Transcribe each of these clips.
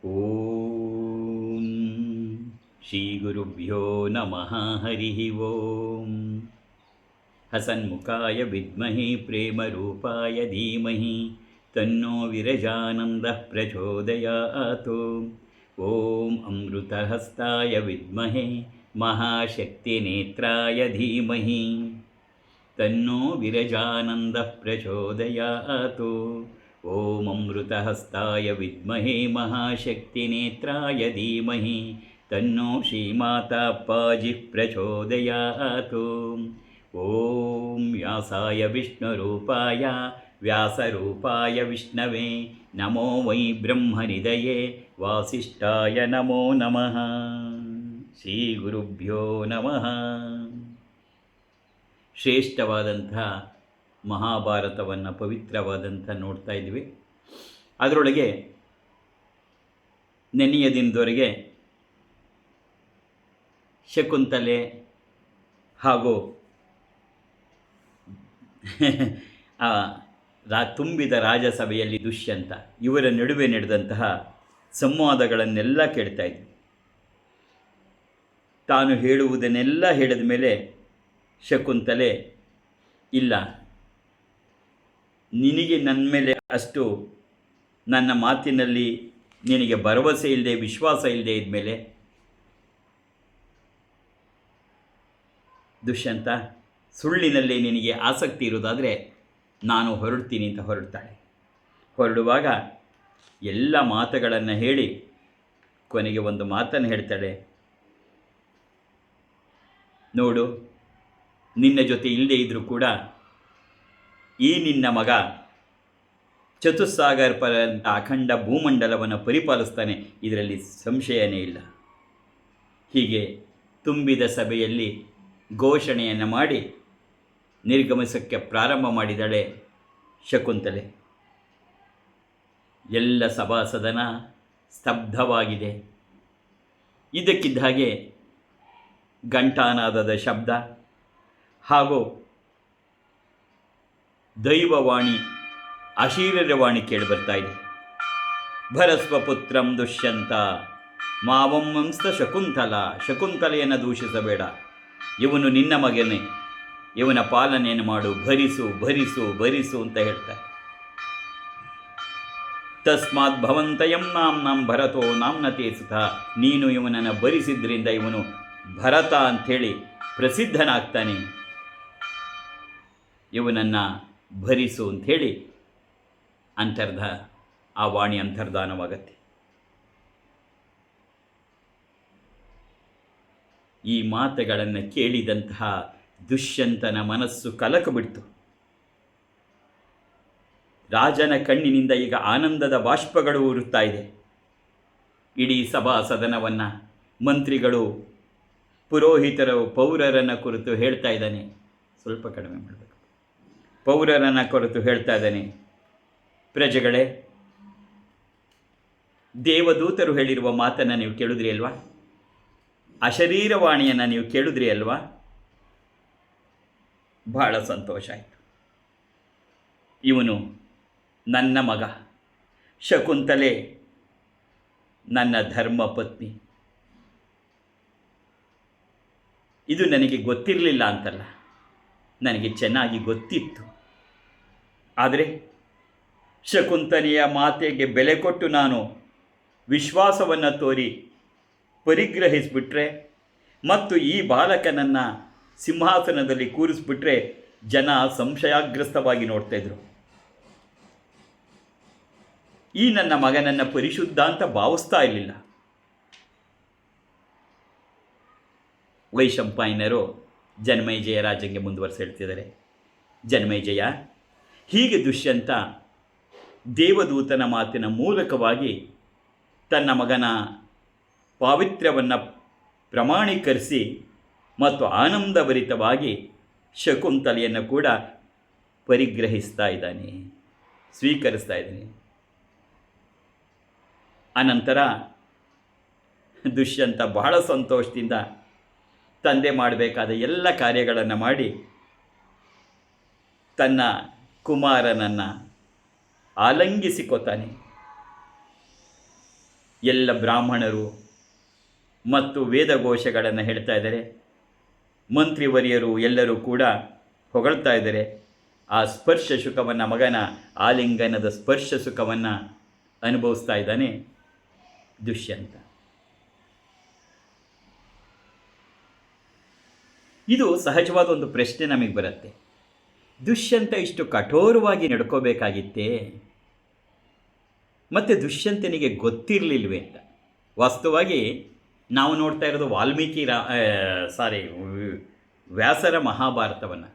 ಓಂ ಶ್ರೀ ಗುರುಭ್ಯೋ ನಮಃ. ಹರಿ ಓಂ. ಹಸನ್ಮುಖಾಯ ವಿದ್ಮಹೆ ಪ್ರೇಮರೂಪಾಯ ಧೀಮಹಿ ತನ್ನೋ ವಿರಜಾನಂದಃ ಪ್ರಚೋದಯಾತ್. ಓಂ ಅಮೃತಹಸ್ತಾಯ ವಿದ್ಮಹೆ ಮಹಾಶಕ್ತಿನೇತ್ರಾಯ ಧೀಮಹಿ ತನ್ನೋ ವಿರಜಾನಂದಃ ಪ್ರಚೋದಯಾತ್. ಓಂ ಅಮೃತಹಸ್ತಾಯ ವಿದ್ಮಹೆ ಮಹಾಶಕ್ತಿನೇತ್ರಾಯ ಧೀಮಹಿ ತನ್ನೋ ಶ್ರೀಮಾತಾಪ್ಪಾಜಿ ಪ್ರಚೋದಯಾತ್. ಓಂ ವ್ಯಾಸಾಯ ವಿಷ್ಣುರೂಪಾಯ ವ್ಯಾಸರೂಪಾಯ ವಿಷ್ಣವೇ ನಮೋ ವೈ ಬ್ರಹ್ಮನಿಧಯೇ ವಾಸಿಷ್ಠಾಯ ನಮೋ ನಮಃ. ಶ್ರೀ ಗುರುಭ್ಯೋ ನಮಃ. ಶ್ರೇಷ್ಠವಾದಂಥ ಮಹಾಭಾರತವನ್ನು ಪವಿತ್ರವಾದಂಥ ನೋಡ್ತಾ ಇದ್ವಿ. ಅದರೊಳಗೆ ನೆನೆಯ ದಿನದವರೆಗೆ ಶಕುಂತಲೆ ಹಾಗೂ ತುಂಬಿದ ರಾಜಸಭೆಯಲ್ಲಿ ದುಷ್ಯಂತ ಇವರ ನಡುವೆ ನಡೆದಂತಹ ಸಂವಾದಗಳನ್ನೆಲ್ಲ ಕೇಳ್ತಾ ಇದ್ವಿ. ತಾನು ಹೇಳುವುದನ್ನೆಲ್ಲ ಹೇಳಿದ ಮೇಲೆ ಶಕುಂತಲೆ, ಇಲ್ಲ, ನಿನಗೆ ನನ್ನ ಮೇಲೆ ಅಷ್ಟು ನನ್ನ ಮಾತಿನಲ್ಲಿ ನಿನಗೆ ಭರವಸೆ ಇಲ್ಲದೆ ವಿಶ್ವಾಸ ಇಲ್ಲದೆ ಇದ್ಮೇಲೆ ದುಷ್ಯಂತ, ಸುಳ್ಳಿನಲ್ಲಿ ನಿನಗೆ ಆಸಕ್ತಿ ಇರೋದಾದರೆ ನಾನು ಹೊರಡ್ತೀನಿ ಅಂತ ಹೊರಡ್ತಾಳೆ. ಹೊರಡುವಾಗ ಎಲ್ಲ ಮಾತುಗಳನ್ನು ಹೇಳಿ ಕೊನೆಗೆ ಒಂದು ಮಾತನ್ನು ಹೇಳ್ತಾಳೆ. ನೋಡು, ನಿನ್ನ ಜೊತೆ ಇಲ್ಲದೆ ಇದ್ದರೂ ಕೂಡ ಈ ನಿನ್ನ ಮಗ ಚತುಸ್ಸಾಗರ ಪರ್ಯಂತ ಅಖಂಡ ಭೂಮಂಡಲವನ್ನು ಪರಿಪಾಲಿಸ್ತಾನೆ, ಇದರಲ್ಲಿ ಸಂಶಯನೇ ಇಲ್ಲ. ಹೀಗೆ ತುಂಬಿದ ಸಭೆಯಲ್ಲಿ ಘೋಷಣೆಯನ್ನು ಮಾಡಿ ನಿರ್ಗಮಿಸೋಕ್ಕೆ ಪ್ರಾರಂಭ ಮಾಡಿದಳೆ ಶಕುಂತಲೆ. ಎಲ್ಲ ಸಭಾಸದನ ಸ್ತಬ್ಧವಾಗಿದೆ. ಇದಕ್ಕಿದ್ದ ಹಾಗೆ ಘಂಟಾನಾದದ ಶಬ್ದ ಹಾಗೂ ದೈವವಾಣಿ, ಅಶರೀರವಾಣಿ ಕೇಳಿಬರ್ತಾ ಇದೆ. ಭರಸ್ವಪುತ್ರಂ ದುಷ್ಯಂತ ಮಾವಂಸ್ತ ಶಕುಂತಲ, ಶಕುಂತಲೆಯನ್ನು ದೂಷಿಸಬೇಡ, ಇವನು ನಿನ್ನ ಮಗನೇ, ಇವನ ಪಾಲನೆಯನ್ನು ಮಾಡು, ಭರಿಸು ಭರಿಸು ಭರಿಸು ಅಂತ ಹೇಳ್ತಾರೆ. ತಸ್ಮಾತ್ ಭವಂತಯಂ ನಾಂ ಭರತೋ ನಾಮ್ನತೆ ಸುತ, ನೀನು ಇವನನ್ನು ಭರಿಸಿದ್ರಿಂದ ಇವನು ಭರತ ಅಂಥೇಳಿ ಪ್ರಸಿದ್ಧನಾಗ್ತಾನೆ, ಇವನನ್ನು ಭರಿಸು ಅಂಥೇಳಿ ಆ ವಾಣಿ ಅಂತರ್ಧಾನವಾಗತ್ತೆ. ಈ ಮಾತುಗಳನ್ನು ಕೇಳಿದಂತಹ ದುಷ್ಯಂತನ ಮನಸ್ಸು ಕಲಕಬಿಡ್ತು. ರಾಜನ ಕಣ್ಣಿನಿಂದ ಈಗ ಆನಂದದ ಬಾಷ್ಪಗಳು ಉರುತ್ತಾ ಇದೆ. ಇಡೀ ಸಭಾ ಸದನವನ್ನು ಮಂತ್ರಿಗಳು, ಪುರೋಹಿತರು, ಪೌರರನ್ನು ಕುರಿತು ಹೇಳ್ತಾ ಇದ್ದಾನೆ. ಸ್ವಲ್ಪ ಕಡಿಮೆ ಮಾಡಬೇಕು. ಪೌರರನ್ನು ಕುರಿತು ಹೇಳ್ತಾ ಇದ್ದಾನೆ, ಪ್ರಜೆಗಳೇ, ದೇವದೂತರು ಹೇಳಿರುವ ಮಾತನ್ನು ನೀವು ಕೇಳಿದ್ರಿ ಅಲ್ವಾ? ಅಶರೀರವಾಣಿಯನ್ನು ನೀವು ಕೇಳಿದ್ರಿ ಅಲ್ವಾ? ಬಹಳ ಸಂತೋಷ ಆಯಿತು. ಇವನು ನನ್ನ ಮಗ, ಶಕುಂತಲೆ ನನ್ನ ಧರ್ಮ ಪತ್ನಿ. ಇದು ನನಗೆ ಗೊತ್ತಿರಲಿಲ್ಲ ಅಂತಲ್ಲ, ನನಗೆ ಚೆನ್ನಾಗಿ ಗೊತ್ತಿತ್ತು. ಆದರೆ ಶಕುಂತಲೆಯ ಮಾತೆಗೆ ಬೆಲೆ ಕೊಟ್ಟು ನಾನು ವಿಶ್ವಾಸವನ್ನು ತೋರಿ ಪರಿಗ್ರಹಿಸಿಬಿಟ್ರೆ ಮತ್ತು ಈ ಬಾಲಕನನ್ನು ಸಿಂಹಾಸನದಲ್ಲಿ ಕೂರಿಸ್ಬಿಟ್ರೆ ಜನ ಸಂಶಯಾಗ್ರಸ್ತವಾಗಿ ನೋಡ್ತಾಯಿದ್ರು. ಈ ನನ್ನ ಮಗನನ್ನು ಪರಿಶುದ್ಧ ಅಂತ ಭಾವಿಸ್ತಾ ಇರಲಿಲ್ಲ. ವೈಶಂಪಾಯನರು ಜನಮೇಜಯ ರಾಜಂಗೆ ಮುಂದುವರೆಸಿ ಹೇಳ್ತಿದ್ದಾರೆ. ಜನಮೇಜಯ, ಹೀಗೆ ದುಷ್ಯಂತ ದೇವದೂತನ ಮಾತಿನ ಮೂಲಕವಾಗಿ ತನ್ನ ಮಗನ ಪಾವಿತ್ರ್ಯವನ್ನು ಪ್ರಮಾಣೀಕರಿಸಿ ಮತ್ತು ಆನಂದಭರಿತವಾಗಿ ಶಕುಂತಲೆಯನ್ನು ಕೂಡ ಪರಿಗ್ರಹಿಸ್ತಾ ಇದ್ದಾನೆ, ಸ್ವೀಕರಿಸ್ತಾ ಇದ್ದಾನೆ. ಅನಂತರ ದುಷ್ಯಂತ ಬಹಳ ಸಂತೋಷದಿಂದ ತಂದೆ ಮಾಡಬೇಕಾದ ಎಲ್ಲ ಕಾರ್ಯಗಳನ್ನು ಮಾಡಿ ತನ್ನ ಕುಮಾರನನ್ನು ಆಲಂಗಿಸಿಕೊತಾನೆ. ಎಲ್ಲ ಬ್ರಾಹ್ಮಣರು ಮತ್ತು ವೇದಘೋಷಗಳನ್ನು ಹೇಳ್ತಾ ಇದ್ದಾರೆ. ಮಂತ್ರಿವರಿಯರು ಎಲ್ಲರೂ ಕೂಡ ಹೊಗಳ್ತಾ ಇದ್ದಾರೆ. ಆ ಸ್ಪರ್ಶ ಸುಖವನ್ನು, ಮಗನ ಆಲಿಂಗನದ ಸ್ಪರ್ಶ ಸುಖವನ್ನು ಅನುಭವಿಸ್ತಾ ಇದ್ದಾನೆ ದುಷ್ಯಂತ. ಇದು ಸಹಜವಾದ ಒಂದು ಪ್ರಶ್ನೆ ನಮಗೆ ಬರುತ್ತೆ. ದುಷ್ಯಂತ ಇಷ್ಟು ಕಠೋರವಾಗಿ ನಡ್ಕೋಬೇಕಾಗಿತ್ತೇ, ಮತ್ತು ದುಷ್ಯಂತನಿಗೆ ಗೊತ್ತಿರಲಿಲ್ವೇ ಅಂತ. ವಾಸ್ತವವಾಗಿ ನಾವು ನೋಡ್ತಾ ಇರೋದು ವ್ಯಾಸರ ಮಹಾಭಾರತವನ್ನು.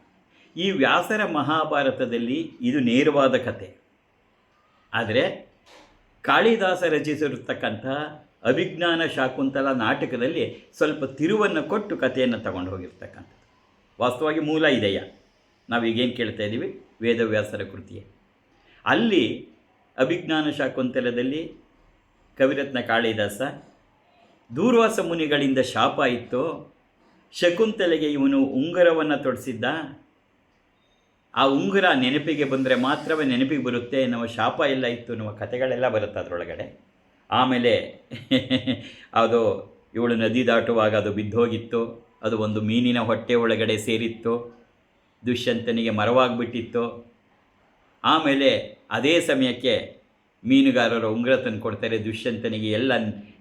ಈ ವ್ಯಾಸರ ಮಹಾಭಾರತದಲ್ಲಿ ಇದು ನೇರವಾದ ಕತೆ. ಆದರೆ ಕಾಳಿದಾಸ ರಚಿಸಿರತಕ್ಕಂಥ ಅಭಿಜ್ಞಾನ ಶಾಕುಂತಲ ನಾಟಕದಲ್ಲಿ ಸ್ವಲ್ಪ ತಿರುವನ್ನು ಕೊಟ್ಟು ಕಥೆಯನ್ನು ತಗೊಂಡು ಹೋಗಿರ್ತಕ್ಕಂಥದ್ದು. ವಾಸ್ತವವಾಗಿ ಮೂಲ ಇದೆಯಾ, ನಾವೀಗೇನು ಕೇಳ್ತಾ ಇದ್ದೀವಿ, ವೇದವ್ಯಾಸರ ಕೃತಿಯೇ. ಅಲ್ಲಿ ಅಭಿಜ್ಞಾನ ಶಾಕುಂತಲದಲ್ಲಿ ಕವಿರತ್ನ ಕಾಳಿದಾಸ ದೂರ್ವಾಸ ಮುನಿಗಳಿಂದ ಶಾಪ ಇತ್ತು, ಶಕುಂತಲೆಗೆ ಇವನು ಉಂಗುರವನ್ನು ತೊಡಿಸಿದ್ದ, ಆ ಉಂಗುರ ನೆನಪಿಗೆ ಬಂದರೆ ಮಾತ್ರವೇ ನೆನಪಿಗೆ ಬರುತ್ತೆ ಎನ್ನುವ ಶಾಪ ಎಲ್ಲ ಇತ್ತು ಎನ್ನುವ ಕಥೆಗಳೆಲ್ಲ ಬರುತ್ತೆ ಅದರೊಳಗಡೆ. ಆಮೇಲೆ ಅದು ಇವಳು ನದಿ ದಾಟುವಾಗ ಅದು ಬಿದ್ದೋಗಿತ್ತು, ಅದು ಒಂದು ಮೀನಿನ ಹೊಟ್ಟೆ ಒಳಗಡೆ ಸೇರಿತ್ತು, ದುಷ್ಯಂತನಿಗೆ ಮರವಾಗಿಬಿಟ್ಟಿತ್ತು. ಆಮೇಲೆ ಅದೇ ಸಮಯಕ್ಕೆ ಮೀನುಗಾರರು ಉಂಗುರ ತಂದು ಕೊಡ್ತಾರೆ, ದುಷ್ಯಂತನಿಗೆ ಎಲ್ಲ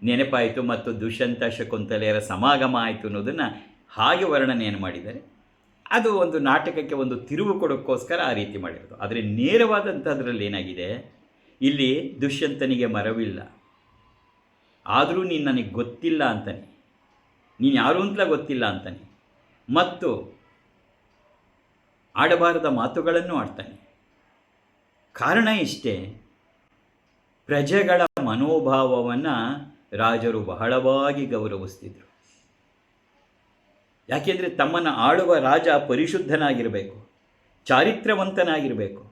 ನೆನಪಾಯಿತು ಮತ್ತು ದುಷ್ಯಂತ ಶಕುಂತಲೆಯರ ಸಮಾಗಮ ಆಯಿತು ಅನ್ನೋದನ್ನು ಹಾಗೆ ವರ್ಣನೆಯನ್ನು ಮಾಡಿದ್ದಾರೆ. ಅದು ಒಂದು ನಾಟಕಕ್ಕೆ ಒಂದು ತಿರುವು ಕೊಡೋಕ್ಕೋಸ್ಕರ ಆ ರೀತಿ ಮಾಡಿರೋದು. ಆದರೆ ನೇರವಾದಂಥದ್ರಲ್ಲಿ ಏನಾಗಿದೆ, ಇಲ್ಲಿ ದುಷ್ಯಂತನಿಗೆ ಮರವಿಲ್ಲ, ಆದರೂ ನೀನು ನನಗೆ ಗೊತ್ತಿಲ್ಲ ಅಂತಾನೆ, ನೀನು ಯಾರು ಅಂತಲೇ ಗೊತ್ತಿಲ್ಲ ಅಂತಾನೆ, ಮತ್ತು ಆಡಬಾರದ ಮಾತುಗಳನ್ನು ಆಡ್ತಾನೆ. ಕಾರಣ ಇಷ್ಟೇ, ಪ್ರಜೆಗಳ ಮನೋಭಾವವನ್ನು ರಾಜರು ಬಹಳವಾಗಿ ಗೌರವಿಸ್ತಿದ್ರು. ಯಾಕೆಂದರೆ ತಮ್ಮನ್ನು ಆಳುವ ರಾಜ ಪರಿಶುದ್ಧನಾಗಿರಬೇಕು, ಚಾರಿತ್ರವಂತನಾಗಿರಬೇಕು,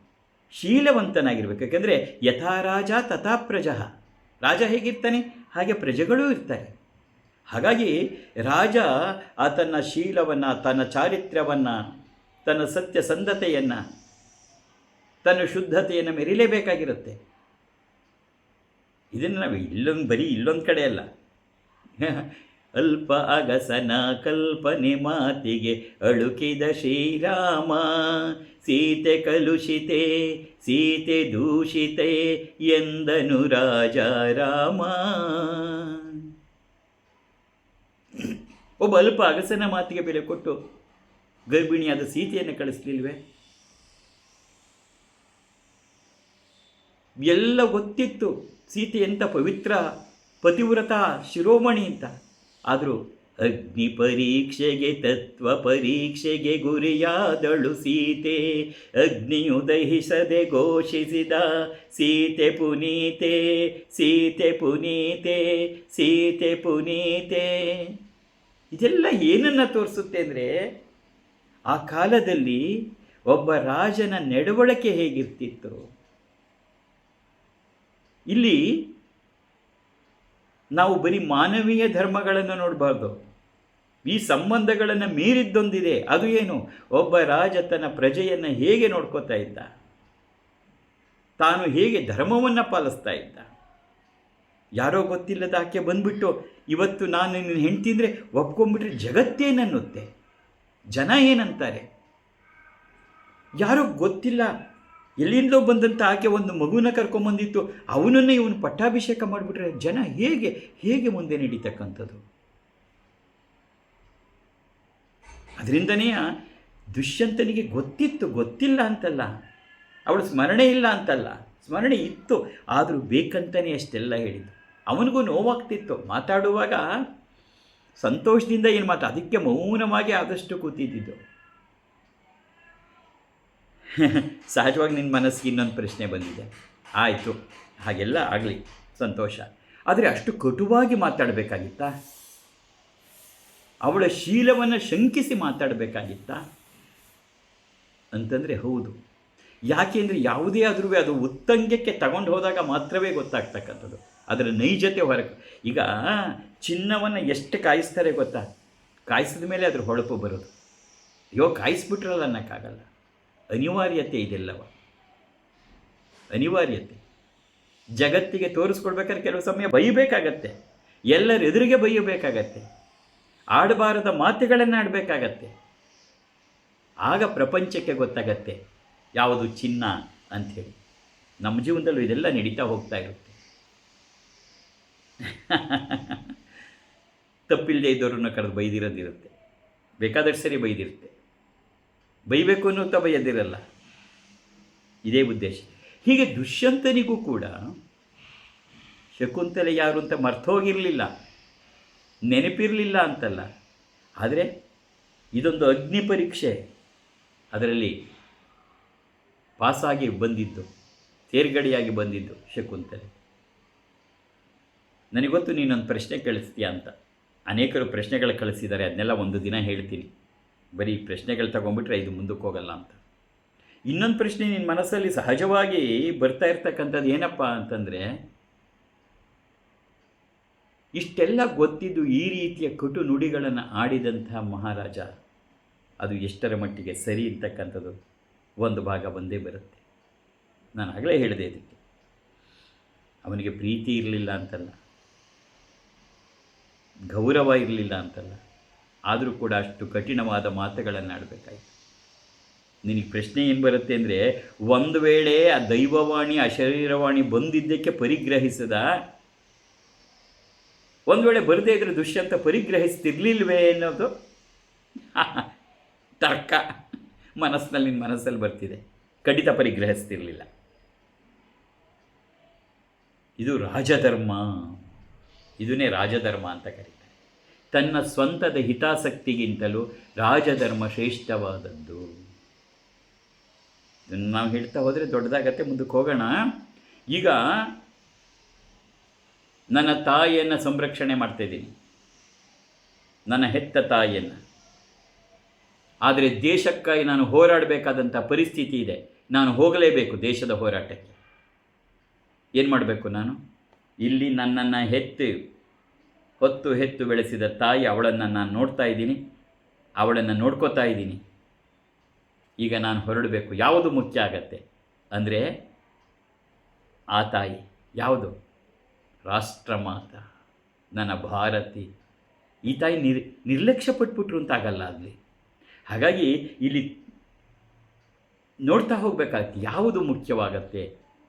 ಶೀಲವಂತನಾಗಿರಬೇಕು. ಯಾಕೆಂದರೆ ಯಥಾ ರಾಜ ತಥಾ ಪ್ರಜಃ, ರಾಜ ಹೇಗಿರ್ತಾನೆ ಹಾಗೆ ಪ್ರಜೆಗಳೂ ಇರ್ತಾರೆ. ಹಾಗಾಗಿ ರಾಜ ತನ್ನ ಶೀಲವನ್ನು, ತನ್ನ ಚಾರಿತ್ರ್ಯವನ್ನು, ತನ್ನ ಸತ್ಯಸಂಧತೆಯನ್ನು, ತನ್ನ ಶುದ್ಧತೆಯನ್ನು ಮೆರಿಲೇಬೇಕಾಗಿರುತ್ತೆ. ಇದನ್ನು ನಾವು ಇಲ್ಲೊಂದು ಕಡೆ ಅಲ್ಲ, ಅಲ್ಪ ಅಗಸನ ಕಲ್ಪನೆ ಮಾತಿಗೆ ಅಳುಕಿದ ಶ್ರೀರಾಮ, ಸೀತೆ ಕಲುಷಿತೆ ಸೀತೆ ದೂಷಿತೆ ಎಂದನು ರಾಜ ರಾಮ. ಒಬ್ಬ ಅಲ್ಪ ಅಗಸನ ಮಾತಿಗೆ ಬೆಲೆ ಕೊಟ್ಟು ಗರ್ಭಿಣಿಯಾದ ಸೀತೆಯನ್ನು ಕಳಿಸ್ಲಿಲ್ವೇ? ಎಲ್ಲ ಗೊತ್ತಿತ್ತು ಸೀತೆ ಎಂಥ ಪವಿತ್ರ ಪತಿವ್ರತ ಶಿರೋಮಣಿ ಅಂತ. ಆದರೂ ಅಗ್ನಿ ಪರೀಕ್ಷೆಗೆ ತತ್ವ ಪರೀಕ್ಷೆಗೆ ಗುರಿಯಾದಳು ಸೀತೆ, ಅಗ್ನಿಯು ದಹಿಸದೆ ಘೋಷಿಸಿದ ಸೀತೆ ಪುನೀತೆ ಸೀತೆ ಪುನೀತೆ ಸೀತೆ ಪುನೀತೆ. ಇದೆಲ್ಲ ಏನನ್ನು ತೋರಿಸುತ್ತೆ ಅಂದರೆ, ಆ ಕಾಲದಲ್ಲಿ ಒಬ್ಬ ರಾಜನ ನಡವಳಿಕೆ ಹೇಗಿರ್ತಿತ್ತು. ಇಲ್ಲಿ ನಾವು ಬರೀ ಮಾನವೀಯ ಧರ್ಮಗಳನ್ನು ನೋಡಬಾರ್ದು, ಈ ಸಂಬಂಧಗಳನ್ನು ಮೀರಿದ್ದೊಂದಿದೆ. ಅದು ಏನು, ಒಬ್ಬ ರಾಜ ತನ್ನ ಪ್ರಜೆಯನ್ನು ಹೇಗೆ ನೋಡ್ಕೋತಾ ಇದ್ದ, ತಾನು ಹೇಗೆ ಧರ್ಮವನ್ನು ಪಾಲಿಸ್ತಾ ಇದ್ದ. ಯಾರೋ ಗೊತ್ತಿಲ್ಲದ ಆಕೆ ಬಂದ್ಬಿಟ್ಟು ಇವತ್ತು ನಾನು ನಿನ್ನ ಹೆಂಡ್ತಿದ್ರೆ ಒಪ್ಕೊಂಡ್ಬಿಟ್ರೆ ಜಗತ್ತೇನನ್ನುತ್ತೆ, ಜನ ಏನಂತಾರೆ. ಯಾರೋ ಗೊತ್ತಿಲ್ಲ ಎಲ್ಲಿಂದಲೋ ಬಂದಂಥ ಆಕೆ ಒಂದು ಮಗುನ ಕರ್ಕೊಂಬಂದಿತ್ತು, ಅವನನ್ನು ಇವನು ಪಟ್ಟಾಭಿಷೇಕ ಮಾಡಿಬಿಟ್ರೆ ಜನ ಹೇಗೆ ಮುಂದೆ ನಡೀತಕ್ಕಂಥದ್ದು. ಅದರಿಂದನೇ ದುಷ್ಯಂತನಿಗೆ ಗೊತ್ತಿತ್ತು, ಗೊತ್ತಿಲ್ಲ ಅಂತಲ್ಲ, ಅವಳು ಸ್ಮರಣೆ ಇಲ್ಲ ಅಂತಲ್ಲ, ಸ್ಮರಣೆ ಇತ್ತು, ಆದರೂ ಬೇಕಂತಲೇ ಅಷ್ಟೆಲ್ಲ ಹೇಳಿದ್ದು. ಅವನಿಗೂ ನೋವಾಗ್ತಿತ್ತು, ಮಾತಾಡುವಾಗ ಸಂತೋಷದಿಂದ ಏನು ಅದಕ್ಕೆ ಮೌನವಾಗಿ ಆದಷ್ಟು ಕೂತಿದ್ದು. ಸಹಜವಾಗಿ ನಿನ್ನ ಮನಸ್ಸಿಗೆ ಇನ್ನೊಂದು ಪ್ರಶ್ನೆ ಬಂದಿದೆ, ಆಯಿತು ಹಾಗೆಲ್ಲ ಆಗಲಿ ಸಂತೋಷ, ಆದರೆ ಅಷ್ಟು ಕಟುವಾಗಿ ಮಾತಾಡಬೇಕಾಗಿತ್ತಾ? ಅವಳ ಶೀಲವನ್ನು ಶಂಕಿಸಿ ಮಾತಾಡಬೇಕಾಗಿತ್ತಾ ಅಂತಂದರೆ ಹೌದು. ಯಾಕೆಂದರೆ ಯಾವುದೇ ಆದರೂ ಅದು ಉತ್ತಂಗಕ್ಕೆ ತಗೊಂಡು ಹೋದಾಗ ಮಾತ್ರವೇ ಗೊತ್ತಾಗ್ತಕ್ಕಂಥದ್ದು, ಅದರ ನೈಜತೆ ಹೊರಗೆ. ಈಗ ಚಿನ್ನವನ್ನು ಎಷ್ಟು ಕಾಯಿಸ್ತಾರೆ ಗೊತ್ತಾ, ಕಾಯಿಸಿದ ಮೇಲೆ ಅದ್ರ ಹೊಳಪು ಬರೋದು. ಅಯ್ಯೋ ಕಾಯಿಸ್ಬಿಟ್ರಲ್ಲ ಅನ್ನೋಕ್ಕಾಗಲ್ಲ, ಅನಿವಾರ್ಯತೆ ಇದೆಲ್ಲವ, ಅನಿವಾರ್ಯತೆ. ಜಗತ್ತಿಗೆ ತೋರಿಸ್ಕೊಡ್ಬೇಕಾದ್ರೆ ಕೆಲವು ಸಮಯ ಬೈಯಬೇಕಾಗತ್ತೆ, ಎಲ್ಲರ ಎದುರಿಗೆ ಬೈಯಬೇಕಾಗತ್ತೆ, ಆಡಬಾರದ ಮಾತುಗಳನ್ನು ಆಡಬೇಕಾಗತ್ತೆ. ಆಗ ಪ್ರಪಂಚಕ್ಕೆ ಗೊತ್ತಾಗತ್ತೆ ಯಾವುದು ಚಿನ್ನ ಅಂಥೇಳಿ. ನಮ್ಮ ಜೀವನದಲ್ಲೂ ಇದೆಲ್ಲ ನಡೀತಾ ಹೋಗ್ತಾ ಇರುತ್ತೆ. ತಪ್ಪಿಲ್ಲದೆ ಇದ್ದವ್ರನ್ನ ಕರೆದು ಬೈದಿರೋದಿರುತ್ತೆ, ಬೇಕಾದಷ್ಟು ಸರಿ ಬೈದಿರುತ್ತೆ. ಬೈಬೇಕು ಅನ್ನೋಂಥ ಬೈಯದಿರಲ್ಲ. ಇದೇ ಉದ್ದೇಶ. ಹೀಗೆ ದುಷ್ಯಂತನಿಗೂ ಕೂಡ ಶಕುಂತಲೆ ಯಾರು ಅಂತ ಮರ್ತೋಗಿರಲಿಲ್ಲ, ನೆನಪಿರಲಿಲ್ಲ ಅಂತಲ್ಲ. ಆದರೆ ಇದೊಂದು ಅಗ್ನಿ ಪರೀಕ್ಷೆ, ಅದರಲ್ಲಿ ಪಾಸಾಗಿ ಬಂದಿದ್ದು, ತೇರ್ಗಡೆಯಾಗಿ ಬಂದಿದ್ದು ಶಕುಂತಲೆ. ನನಗೊತ್ತು ನೀನೊಂದು ಪ್ರಶ್ನೆ ಕಳಿಸ್ತೀಯ ಅಂತ. ಅನೇಕರು ಪ್ರಶ್ನೆಗಳು ಕಳಿಸಿದ್ದಾರೆ, ಅದನ್ನೆಲ್ಲ ಒಂದು ದಿನ ಹೇಳ್ತೀನಿ. ಬರೀ ಪ್ರಶ್ನೆಗಳು ತಗೊಂಡ್ಬಿಟ್ರೆ ಇದು ಮುಂದಕ್ಕೆ ಹೋಗಲ್ಲ ಅಂತ. ಇನ್ನೊಂದು ಪ್ರಶ್ನೆ ನಿನ್ನ ಮನಸ್ಸಲ್ಲಿ ಸಹಜವಾಗಿ ಬರ್ತಾ ಇರ್ತಕ್ಕಂಥದ್ದು ಏನಪ್ಪ ಅಂತಂದರೆ, ಇಷ್ಟೆಲ್ಲ ಗೊತ್ತಿದ್ದು ಈ ರೀತಿಯ ಕಟು ನುಡಿಗಳನ್ನು ಆಡಿದಂಥ ಮಹಾರಾಜ ಅದು ಎಷ್ಟರ ಮಟ್ಟಿಗೆ ಸರಿ ಅಂತಕ್ಕಂಥದ್ದು ಒಂದು ಭಾಗ ಬಂದೇ ಬರುತ್ತೆ. ನಾನು ಆಗಲೇ ಹೇಳಿದೆ, ಇದಕ್ಕೆ ಅವನಿಗೆ ಪ್ರೀತಿ ಇರಲಿಲ್ಲ ಅಂತಲ್ಲ, ಗೌರವ ಇರಲಿಲ್ಲ ಅಂತಲ್ಲ, ಆದರೂ ಕೂಡ ಅಷ್ಟು ಕಠಿಣವಾದ ಮಾತುಗಳನ್ನು ಆಡಬೇಕಾಯಿತು. ನಿನಗೆ ಪ್ರಶ್ನೆ ಏನು ಬರುತ್ತೆ ಅಂದರೆ, ಒಂದು ವೇಳೆ ಆ ದೈವವಾಣಿ ಅಶರೀರವಾಣಿ ಬಂದಿದ್ದಕ್ಕೆ ಪರಿಗ್ರಹಿಸದ, ಒಂದು ವೇಳೆ ಬರದೇ ಇದ್ದರೆ ದುಷ್ಯಂತ ಪರಿಗ್ರಹಿಸ್ತಿರ್ಲಿಲ್ವೇ ಅನ್ನೋದು ತರ್ಕ ನಿನ್ನ ಮನಸ್ಸಲ್ಲಿ ಬರ್ತಿದೆ. ಖಂಡಿತ ಪರಿಗ್ರಹಿಸ್ತಿರಲಿಲ್ಲ. ಇದು ರಾಜಧರ್ಮ, ಇದನ್ನೇ ರಾಜಧರ್ಮ ಅಂತ ಕರೀತಾರೆ. ತನ್ನ ಸ್ವಂತದ ಹಿತಾಸಕ್ತಿಗಿಂತಲೂ ರಾಜಧರ್ಮ ಶ್ರೇಷ್ಠವಾದದ್ದು. ನಾವು ಹೇಳ್ತಾ ಹೋದರೆ ದೊಡ್ಡದಾಗತ್ತೆ, ಮುಂದಕ್ಕೆ ಹೋಗೋಣ. ಈಗ ನನ್ನ ತಾಯಿಯನ್ನು ಸಂರಕ್ಷಣೆ ಮಾಡ್ತಾಯಿದ್ದೀನಿ, ನನ್ನ ಹೆತ್ತ ತಾಯಿಯನ್ನು. ಆದರೆ ದೇಶಕ್ಕಾಗಿ ನಾನು ಹೋರಾಡಬೇಕಾದಂಥ ಪರಿಸ್ಥಿತಿ ಇದೆ, ನಾನು ಹೋಗಲೇಬೇಕು ದೇಶದ ಹೋರಾಟಕ್ಕೆ. ಏನು ಮಾಡಬೇಕು ನಾನು? ಇಲ್ಲಿ ನನ್ನನ್ನು ಹೆತ್ತು ಬೆಳೆಸಿದ ತಾಯಿ, ಅವಳನ್ನು ನಾನು ನೋಡ್ತಾ ಇದ್ದೀನಿ, ಅವಳನ್ನು ನೋಡ್ಕೋತಾ ಇದ್ದೀನಿ. ಈಗ ನಾನು ಹೊರಡಬೇಕು. ಯಾವುದು ಮುಖ್ಯ ಆಗತ್ತೆ ಅಂದರೆ ಆ ತಾಯಿ ಯಾವುದು? ರಾಷ್ಟ್ರಮಾತ, ನನ್ನ ಭಾರತಿ. ಈ ತಾಯಿ ನಿರ್ಲಕ್ಷ್ಯ ಪಟ್ಬಿಟ್ರು ಅಂತಾಗಲ್ಲ ಅಲ್ಲಿ. ಹಾಗಾಗಿ ಇಲ್ಲಿ ನೋಡ್ತಾ ಹೋಗಬೇಕಾಗತ್ತೆ ಯಾವುದು ಮುಖ್ಯವಾಗತ್ತೆ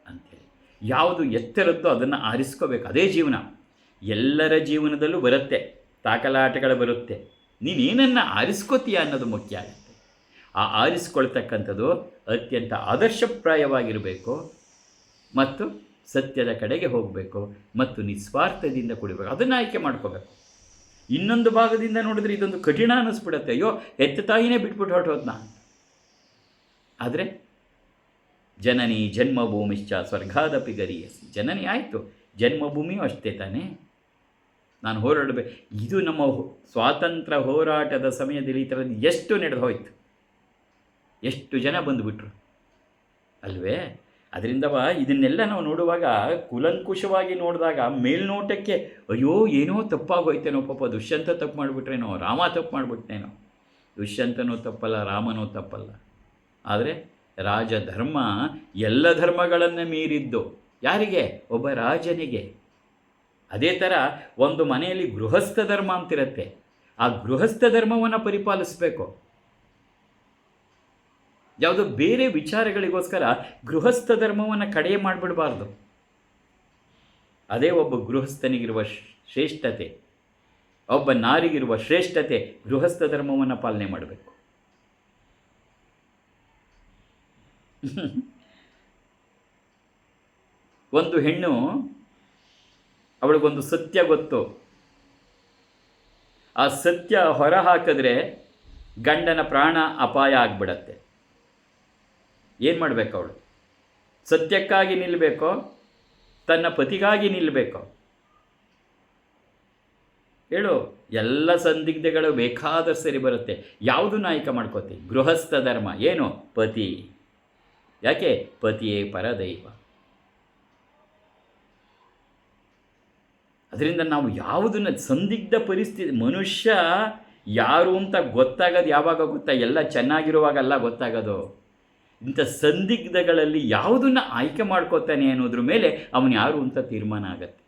ಅಂಥೇಳಿ. ಯಾವುದು ಎತ್ತರದ್ದೋ ಅದನ್ನು ಆರಿಸ್ಕೋಬೇಕು. ಅದೇ ಜೀವನ. ಎಲ್ಲರ ಜೀವನದಲ್ಲೂ ಬರುತ್ತೆ, ತಾಕಲಾಟಗಳು ಬರುತ್ತೆ. ನೀನೇನನ್ನು ಆರಿಸ್ಕೋತೀಯ ಅನ್ನೋದು ಮುಖ್ಯ ಆಗುತ್ತೆ. ಆ ಆರಿಸ್ಕೊಳ್ತಕ್ಕಂಥದ್ದು ಅತ್ಯಂತ ಆದರ್ಶಪ್ರಾಯವಾಗಿರಬೇಕು ಮತ್ತು ಸತ್ಯದ ಕಡೆಗೆ ಹೋಗಬೇಕು ಮತ್ತು ನಿಸ್ವಾರ್ಥದಿಂದ ಕುಡಿಬೇಕು. ಅದನ್ನು ಆಯ್ಕೆ ಮಾಡ್ಕೋಬೇಕು. ಇನ್ನೊಂದು ಭಾಗದಿಂದ ನೋಡಿದ್ರೆ ಇದೊಂದು ಕಠಿಣ ಅನ್ನಿಸ್ಬಿಡುತ್ತೆ. ಅಯ್ಯೋ, ಹೆತ್ತ ತಾಯಿನೇ ಬಿಟ್ಬಿಟ್ಟು ಹೊರಟೋದ್ನ. ಆದರೆ ಜನನಿ ಜನ್ಮಭೂಮಿಶ್ಚ ಸ್ವರ್ಗಾದಪಿ ಗರೀಯಸಿ. ಜನನಿ ಆಯಿತು, ಜನ್ಮಭೂಮಿಯೂ ಅಷ್ಟೇ ತಾನೇ. ನಾನು ಹೋರಾಡಬೇಕು. ಇದು ನಮ್ಮ ಸ್ವಾತಂತ್ರ್ಯ ಹೋರಾಟದ ಸಮಯದಲ್ಲಿ ಈ ಥರದ್ದು ಎಷ್ಟು ನಡೆದು ಹೋಯ್ತು, ಎಷ್ಟು ಜನ ಬಂದುಬಿಟ್ರು ಅಲ್ವೇ. ಅದರಿಂದ ಇದನ್ನೆಲ್ಲ ನಾವು ನೋಡುವಾಗ ಕುಲಂಕುಷವಾಗಿ ನೋಡಿದಾಗ ಮೇಲ್ನೋಟಕ್ಕೆ ಅಯ್ಯೋ ಏನೋ ತಪ್ಪಾಗೋಯ್ತೇನೋ, ಪಾಪ ದುಷ್ಯಂತ ತಪ್ಪು ಮಾಡಿಬಿಟ್ರೇನೋ, ರಾಮ ತಪ್ಪು ಮಾಡಿಬಿಟ್ನೇನೋ. ದುಷ್ಯಂತನೂ ತಪ್ಪಲ್ಲ, ರಾಮನೂ ತಪ್ಪಲ್ಲ. ಆದರೆ ರಾಜಧರ್ಮ ಎಲ್ಲ ಧರ್ಮಗಳನ್ನು ಮೀರಿದ್ದು ಯಾರಿಗೆ? ಒಬ್ಬ ರಾಜನಿಗೆ. ಅದೇ ಥರ ಒಂದು ಮನೆಯಲ್ಲಿ ಗೃಹಸ್ಥ ಧರ್ಮ ಅಂತಿರುತ್ತೆ. ಆ ಗೃಹಸ್ಥ ಧರ್ಮವನ್ನು ಪರಿಪಾಲಿಸಬೇಕು. ಯಾವುದೋ ಬೇರೆ ವಿಚಾರಗಳಿಗೋಸ್ಕರ ಗೃಹಸ್ಥ ಧರ್ಮವನ್ನು ಕಡಿಮೆ ಮಾಡಿಬಿಡಬಾರ್ದು. ಅದೇ ಒಬ್ಬ ಗೃಹಸ್ಥನಿಗಿರುವ ಶ್ರೇಷ್ಠತೆ, ಒಬ್ಬ ನಾರಿಗಿರುವ ಶ್ರೇಷ್ಠತೆ. ಗೃಹಸ್ಥ ಧರ್ಮವನ್ನು ಪಾಲನೆ ಮಾಡಬೇಕು. ಒಂದು ಹೆಣ್ಣು, ಅವಳಿಗೊಂದು ಸತ್ಯ ಗೊತ್ತು. ಆ ಸತ್ಯ ಹೊರ ಹಾಕಿದ್ರೆ ಗಂಡನ ಪ್ರಾಣ ಅಪಾಯ ಆಗಿಬಿಡತ್ತೆ. ಏನು ಮಾಡಬೇಕು ಅವಳು? ಸತ್ಯಕ್ಕಾಗಿ ನಿಲ್ಲಬೇಕೋ, ತನ್ನ ಪತಿಗಾಗಿ ನಿಲ್ಲಬೇಕೋ ಹೇಳು? ಎಲ್ಲ ಸಂದಿಗ್ಧಗಳು ಬೇಕಾದ ಸರಿ ಬರುತ್ತೆ. ಯಾವುದನ್ನು ಆಯ್ಕೆ ಮಾಡ್ಕೋತಿ? ಗೃಹಸ್ಥ ಧರ್ಮ ಏನು? ಪತಿ. ಯಾಕೆ? ಪತಿಯೇ ಪರದೈವ. ಅದರಿಂದ ನಾವು ಯಾವುದನ್ನು ಸಂದಿಗ್ಧ ಪರಿಸ್ಥಿತಿ, ಮನುಷ್ಯ ಯಾರು ಅಂತ ಗೊತ್ತಾಗೋದು ಯಾವಾಗ ಗೊತ್ತಾ? ಎಲ್ಲ ಚೆನ್ನಾಗಿರುವಾಗಲ್ಲ ಗೊತ್ತಾಗೋದು. ಇಂಥ ಸಂದಿಗ್ಧಗಳಲ್ಲಿ ಯಾವುದನ್ನು ಆಯ್ಕೆ ಮಾಡ್ಕೋತಾನೆ ಅನ್ನೋದ್ರ ಮೇಲೆ ಅವನು ಯಾರು ಅಂತ ತೀರ್ಮಾನ ಆಗತ್ತೆ.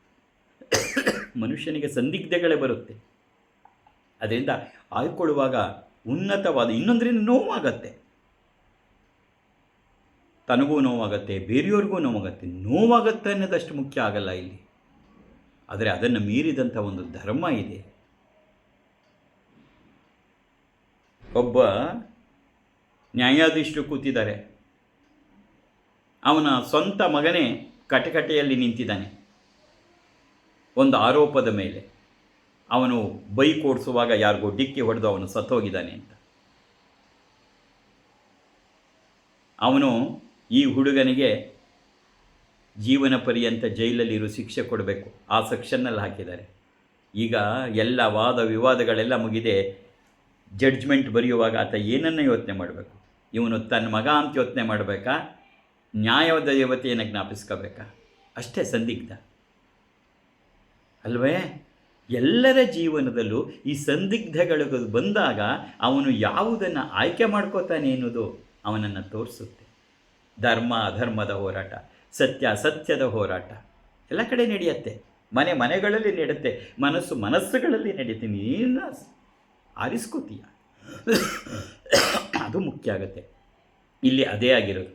ಮನುಷ್ಯನಿಗೆ ಸಂದಿಗ್ಧಗಳೇ ಬರುತ್ತೆ. ಅದರಿಂದ ಆಯ್ಕೊಳ್ಳುವಾಗ ಉನ್ನತವಾದ ಇನ್ನೊಂದರಿಂದ ನೋವಾಗತ್ತೆ, ತನಗೂ ನೋವಾಗತ್ತೆ, ಬೇರೆಯವ್ರಿಗೂ ನೋವಾಗತ್ತೆ ಅನ್ನೋದಷ್ಟು ಮುಖ್ಯ ಆಗಲ್ಲ ಇಲ್ಲಿ. ಆದರೆ ಅದನ್ನು ಮೀರಿದಂಥ ಒಂದು ಧರ್ಮ ಇದೆ. ಒಬ್ಬ ನ್ಯಾಯಾಧೀಶರು ಕೂತಿದ್ದಾರೆ, ಅವನ ಸ್ವಂತ ಮಗನೇ ಕಟಕಟೆಯಲ್ಲಿ ನಿಂತಿದ್ದಾನೆ ಒಂದು ಆರೋಪದ ಮೇಲೆ. ಅವನು ಬೈಕ್ ಓಡಿಸುವಾಗ ಯಾರಿಗೋ ಡಿಕ್ಕಿ ಹೊಡೆದು ಅವನು ಸತ್ತೋಗಿದ್ದಾನೆ ಅಂತ. ಅವನು ಈ ಹುಡುಗನಿಗೆ ಜೀವನ ಪರ್ಯಂತ ಜೈಲಲ್ಲಿರೋ ಶಿಕ್ಷೆ ಕೊಡಬೇಕು, ಆ ಸೆಕ್ಷನ್ನಲ್ಲಿ ಹಾಕಿದ್ದಾರೆ. ಈಗ ಎಲ್ಲ ವಾದ ವಿವಾದಗಳೆಲ್ಲ ಮುಗಿದೆ. ಜಡ್ಜ್ಮೆಂಟ್ ಬರೆಯುವಾಗ ಆತ ಏನನ್ನು ಯೋಚನೆ ಮಾಡಬೇಕು? ಇವನು ತನ್ನ ಮಗ ಅಂತ ಯೋಚನೆ ಮಾಡಬೇಕಾ, ನ್ಯಾಯದ ದೇವತೆಯನ್ನು ಜ್ಞಾಪಿಸ್ಕೋಬೇಕಾ? ಅಷ್ಟೇ ಸಂದಿಗ್ಧ ಅಲ್ವೇ? ಎಲ್ಲರ ಜೀವನದಲ್ಲೂ ಈ ಸಂದಿಗ್ಧಗಳು ಬಂದಾಗ ಅವನು ಯಾವುದನ್ನು ಆಯ್ಕೆ ಮಾಡ್ಕೋತಾನೆ ಅನ್ನೋದು ಅವನನ್ನು ತೋರಿಸುತ್ತೆ. ಧರ್ಮ ಅಧರ್ಮದ ಹೋರಾಟ, ಸತ್ಯ ಸತ್ಯದ ಹೋರಾಟ ಎಲ್ಲ ಕಡೆ ನಡೆಯುತ್ತೆ. ಮನೆಗಳಲ್ಲಿ ನಡೆಯುತ್ತೆ, ಮನಸ್ಸುಗಳಲ್ಲಿ ನಡೆಯುತ್ತೆ. ನೀನು ಆರಿಸ್ಕೋತೀಯ, ಅದು ಮುಖ್ಯ ಆಗುತ್ತೆ. ಇಲ್ಲಿ ಅದೇ ಆಗಿರೋದು.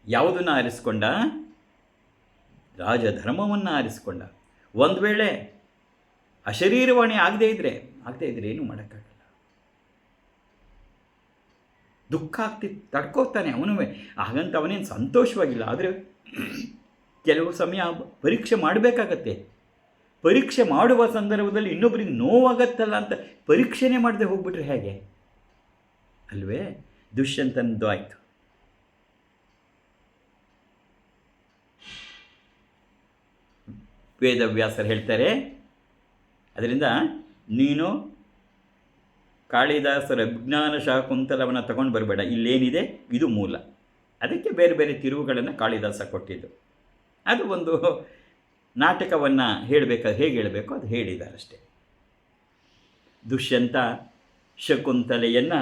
ಯಾವುದನ್ನು ಆರಿಸ್ಕೊಂಡ? ರಾಜಧರ್ಮವನ್ನು ಆರಿಸ್ಕೊಂಡ. ಒಂದು ವೇಳೆ ಅಶರೀರವಾಣಿ ಆಗದೇ ಇದ್ದರೆ ಏನೂ ಮಾಡೋಕ್ಕಾಗಲ್ಲ. ದುಃಖ ತಡ್ಕೋತಾನೆ ಅವನು. ಹಾಗಂತ ಅವನೇನು ಸಂತೋಷವಾಗಿಲ್ಲ. ಆದರೆ ಕೆಲವು ಸಮಯ ಪರೀಕ್ಷೆ ಮಾಡಬೇಕಾಗತ್ತೆ. ಪರೀಕ್ಷೆ ಮಾಡುವ ಸಂದರ್ಭದಲ್ಲಿ ಇನ್ನೊಬ್ಬರಿಗೆ ನೋವಾಗತ್ತಲ್ಲ ಅಂತ ಪರೀಕ್ಷೆನೇ ಮಾಡದೆ ಹೋಗ್ಬಿಟ್ರೆ ಹೇಗೆ ಅಲ್ವೇ? ದುಷ್ಯಂತನದ್ದು ಆಯಿತು. ವೇದವ್ಯಾಸರು ಹೇಳ್ತಾರೆ, ಅದರಿಂದ ನೀನು ಕಾಳಿದಾಸರ ಅಜ್ಞಾನ ಶಾಕುಂತಲವನ್ನು ತಗೊಂಡು ಬರಬೇಡ. ಇಲ್ಲೇನಿದೆ ಇದು ಮೂಲ. ಅದಕ್ಕೆ ಬೇರೆ ಬೇರೆ ತಿರುವುಗಳನ್ನು ಕಾಳಿದಾಸ ಕೊಟ್ಟಿದ್ದು. ಅದು ಒಂದು ನಾಟಕವನ್ನು ಹೇಳಬೇಕಾದ್ರೆ ಹೇಗೆ ಹೇಳಬೇಕು ಅದು ಹೇಳಿದಾರಷ್ಟೆ. ದುಷ್ಯಂತ ಶಕುಂತಲೆಯನ್ನು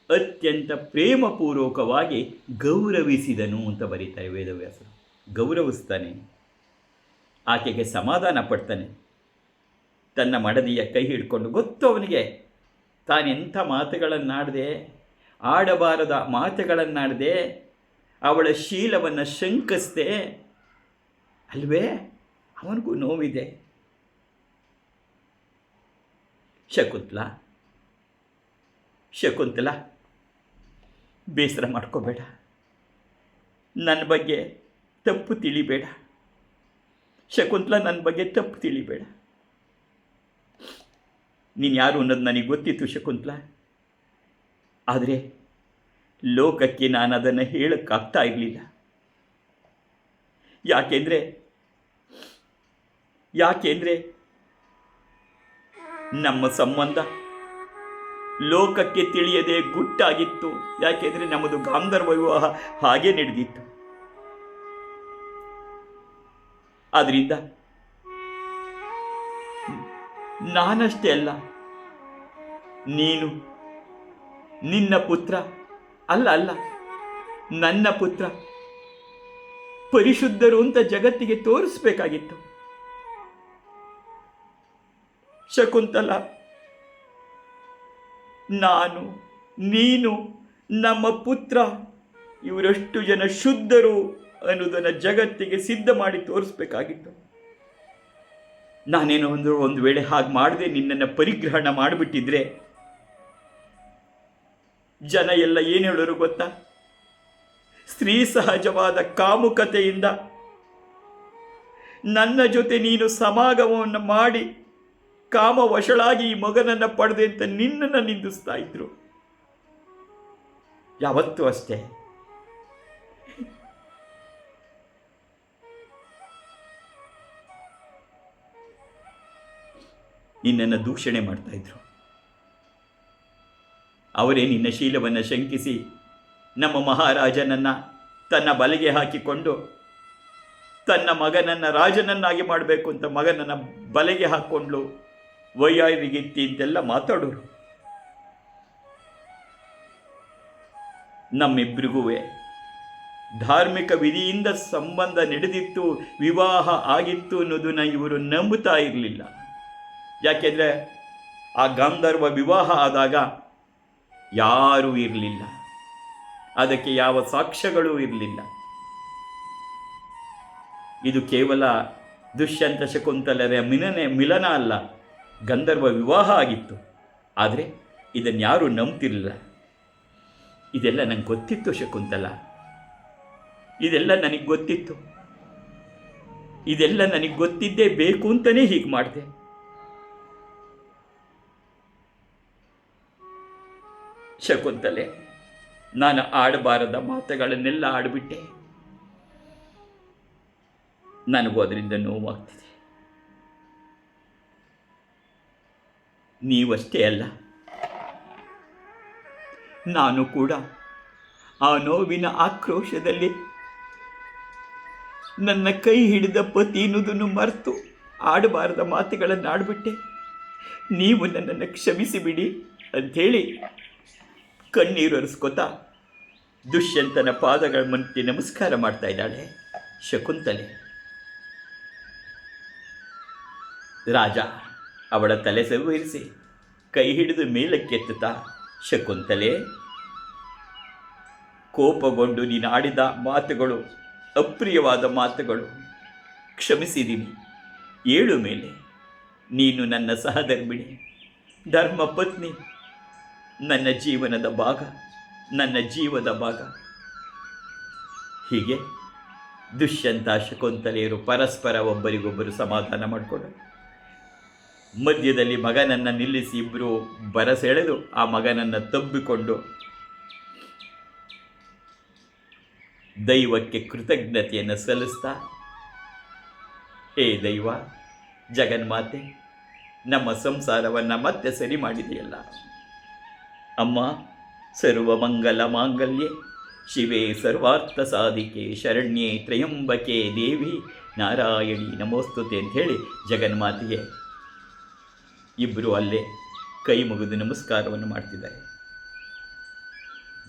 ಅತ್ಯಂತ ಪ್ರೇಮಪೂರ್ವಕವಾಗಿ ಗೌರವಿಸಿದನು ಅಂತ ಬರೀತಾರೆ ವೇದವ್ಯಾಸರು. ಗೌರವಿಸ್ತಾನೆ, ಆಕೆಗೆ ಸಮಾಧಾನ ಪಡ್ತಾನೆ. ತನ್ನ ಮಡದಿಯ ಕೈ ಹಿಡ್ಕೊಂಡು, ಗೊತ್ತು ಅವನಿಗೆ ತಾನೆಂಥ ಮಾತುಗಳನ್ನಾಡದೆ, ಆಡಬಾರದ ಮಾತುಗಳನ್ನಾಡದೆ, ಅವಳ ಶೀಲವನ್ನು ಶಂಕಿಸದೆ ಅಲ್ವೇ? ಅವನಿಗೂ ನೋವಿದೆ. ಶಕುಂತಲ ಬೇಸರ ಮಾಡ್ಕೋಬೇಡ, ನನ್ನ ಬಗ್ಗೆ ತಪ್ಪು ತಿಳಿಬೇಡ. ಶಕುಂತಲ ನನ್ನ ಬಗ್ಗೆ ತಪ್ಪು ತಿಳಿಬೇಡ. ನೀನು ಯಾರು ಅನ್ನೋದು ನನಗೆ ಗೊತ್ತಿತ್ತು ಶಕುಂತಲ. ಆದರೆ ಲೋಕಕ್ಕೆ ನಾನು ಅದನ್ನು ಹೇಳೋಕ್ಕಾಗ್ತಾ ಇರಲಿಲ್ಲ. ಯಾಕೆಂದರೆ ನಮ್ಮ ಸಂಬಂಧ ಲೋಕಕ್ಕೆ ತಿಳಿಯದೆ ಗುಟ್ಟಾಗಿತ್ತು. ಯಾಕೆಂದರೆ ನಮ್ಮದು ಗಾಂಧರ್ವ ವಿವಾಹ ಹಾಗೆ ನಡೆದಿತ್ತು. ಆದ್ದರಿಂದ ನಾನಷ್ಟೇ ಅಲ್ಲ, ನೀನು ನಿನ್ನ ಪುತ್ರ ಅಲ್ಲ ನನ್ನ ಪುತ್ರ ಪರಿಶುದ್ಧರು ಅಂತ ಜಗತ್ತಿಗೆ ತೋರಿಸ್ಬೇಕಾಗಿತ್ತು. ಶಕುಂತಲ, ನಾನು, ನೀನು, ನಮ್ಮ ಪುತ್ರ ಇವರಷ್ಟು ಜನ ಶುದ್ಧರು ಅನ್ನೋದನ್ನು ಜಗತ್ತಿಗೆ ಸಿದ್ಧ ಮಾಡಿ ತೋರಿಸ್ಬೇಕಾಗಿತ್ತು. ನಾನೇನೋ ಒಂದು ವೇಳೆ ಹಾಗೆ ಮಾಡದೆ ನಿನ್ನನ್ನು ಪರಿಗ್ರಹಣ ಮಾಡಿಬಿಟ್ಟಿದ್ರೆ ಜನ ಎಲ್ಲ ಏನು ಹೇಳೋರು ಗೊತ್ತಾ? ಸ್ತ್ರೀ ಸಹಜವಾದ ಕಾಮುಕತೆಯಿಂದ ನನ್ನ ಜೊತೆ ನೀನು ಸಮಾಗಮವನ್ನು ಮಾಡಿ ಕಾಮವಶಳಾಗಿ ಈ ಮಗನನ್ನು ಪಡೆದೆ ಅಂತ ನಿನ್ನನ್ನು ನಿಂದಿಸ್ತಾ ಇದ್ರು. ಯಾವತ್ತೂ ಅಷ್ಟೇ. ನಿನ್ನನ್ನು ದೂಷಣೆ ಮಾಡ್ತಾ ಇದ್ರು. ಅವರೇ ನಿನ್ನ ಶೀಲವನ್ನು ಶಂಕಿಸಿ ನಮ್ಮ ಮಹಾರಾಜನನ್ನು ತನ್ನ ಬಲೆಗೆ ಹಾಕಿಕೊಂಡು ತನ್ನ ಮಗನನ್ನು ರಾಜನನ್ನಾಗಿ ಮಾಡಬೇಕು ಅಂತ ಮಗನನ್ನು ಬಲೆಗೆ ಹಾಕ್ಕೊಂಡು ವೈಯಾರಿಗಿತ್ತಿ ಅಂತೆಲ್ಲ ಮಾತಾಡೋರು. ನಮ್ಮಿಬ್ಬರಿಗೂ ಧಾರ್ಮಿಕ ವಿಧಿಯಿಂದ ಸಂಬಂಧ ನಡೆದಿತ್ತು, ವಿವಾಹ ಆಗಿತ್ತು ಅನ್ನೋದನ್ನು ಇವರು ನಂಬುತ್ತಾ ಇರಲಿಲ್ಲ. ಯಾಕೆಂದರೆ ಆ ಗಾಂಧರ್ವ ವಿವಾಹ ಆದಾಗ ಯಾರೂ ಇರಲಿಲ್ಲ, ಅದಕ್ಕೆ ಯಾವ ಸಾಕ್ಷ್ಯಗಳೂ ಇರಲಿಲ್ಲ. ಇದು ಕೇವಲ ದುಷ್ಯಂತ ಶಕುಂತಲರ ಮಿಲನ ಅಲ್ಲ, ಗಂಧರ್ವ ವಿವಾಹ ಆಗಿತ್ತು. ಆದರೆ ಇದನ್ನು ಯಾರೂ ನಂಬ್ತಿರಲಿಲ್ಲ. ಇದೆಲ್ಲ ನನಗೆ ಗೊತ್ತಿತ್ತು ಶಕುಂತಲ, ಇದೆಲ್ಲ ನನಗೆ ಗೊತ್ತಿತ್ತು. ಇದೆಲ್ಲ ನನಗೆ ಗೊತ್ತಿದ್ದೇ ಬೇಕು ಅಂತಲೇ ಹೀಗೆ ಮಾಡಿದೆ. ಶಕುಂತಲೆ, ನಾನು ಆಡಬಾರದ ಮಾತುಗಳನ್ನೆಲ್ಲ ಆಡಿಬಿಟ್ಟೆ. ನನಗೂ ಅದರಿಂದ ನೋವಾಗ್ತಿದೆ. ನೀವಷ್ಟೇ ಅಲ್ಲ, ನಾನು ಕೂಡ ಆ ನೋವಿನ ಆಕ್ರೋಶದಲ್ಲಿ ನನ್ನ ಕೈ ಹಿಡಿದ ಪತಿ ಅನ್ನೋದನ್ನು ಮರೆತು ಆಡಬಾರದ ಮಾತುಗಳನ್ನು ಆಡಿಬಿಟ್ಟೆ. ನೀವು ನನ್ನನ್ನು ಕ್ಷಮಿಸಿಬಿಡಿ ಅಂಥೇಳಿ ಕಣ್ಣೀರು ಒರೆಸ್ಕೋತಾ ದುಷ್ಯಂತನ ಪಾದಗಳ ಮುಟ್ಟಿ ನಮಸ್ಕಾರ ಮಾಡ್ತಾ ಇದ್ದಾಳೆ ಶಕುಂತಲೆ. ರಾಜ ಅವಳ ತಲೆ ಸವರಿಸಿ ಕೈ ಹಿಡಿದು ಮೇಲಕ್ಕೆತ್ತುತ್ತಾ, ಶಕುಂತಲೆ, ಕೋಪಗೊಂಡು ನೀನು ಆಡಿದ ಮಾತುಗಳು ಅಪ್ರಿಯವಾದ ಮಾತುಗಳು, ಕ್ಷಮಿಸಿದ್ದೀನಿ. ಏಳು ಮೇಲೆ ನೀನು ನನ್ನ ಸಹಧರ್ಮಿಣಿ, ಧರ್ಮಪತ್ನಿ, ನನ್ನ ಜೀವನದ ಭಾಗ, ನನ್ನ ಜೀವದ ಭಾಗ. ಹೀಗೆ ದುಷ್ಯಂತ ಶಕುಂತಲೆಯರು ಪರಸ್ಪರ ಒಬ್ಬರಿಗೊಬ್ಬರು ಸಮಾಧಾನ ಮಾಡಿಕೊಂಡು ಮಧ್ಯದಲ್ಲಿ ಮಗನನ್ನು ನಿಲ್ಲಿಸಿ ಇಬ್ಬರು ಬರಸೆಳೆದು ಆ ಮಗನನ್ನು ತಬ್ಬಿಕೊಂಡು ದೈವಕ್ಕೆ ಕೃತಜ್ಞತೆಯನ್ನು ಸಲ್ಲಿಸ್ತಾ, ಹೇ ದೈವ, ಜಗನ್ಮಾತೆ, ನಮ್ಮ ಸಂಸಾರವನ್ನು ಮತ್ತೆ ಸರಿ ಮಾಡಿದೆಯಲ್ಲ ಅಮ್ಮ. ಸರ್ವಮಂಗಲ ಮಾಂಗಲ್ಯೆ ಶಿವೆ ಸರ್ವಾರ್ಥ ಸಾಧಿಕೆ ಶರಣ್ಯೆ ತ್ರಯಂಬಕೆ ದೇವಿ ನಾರಾಯಣಿ ನಮೋಸ್ತುತೆ ಅಂತ ಹೇಳಿ ಜಗನ್ಮಾತೆಗೆ ಇಬ್ಬರು ಅಲ್ಲೇ ಕೈ ಮುಗಿದು ನಮಸ್ಕಾರವನ್ನು ಮಾಡ್ತಿದ್ದಾರೆ.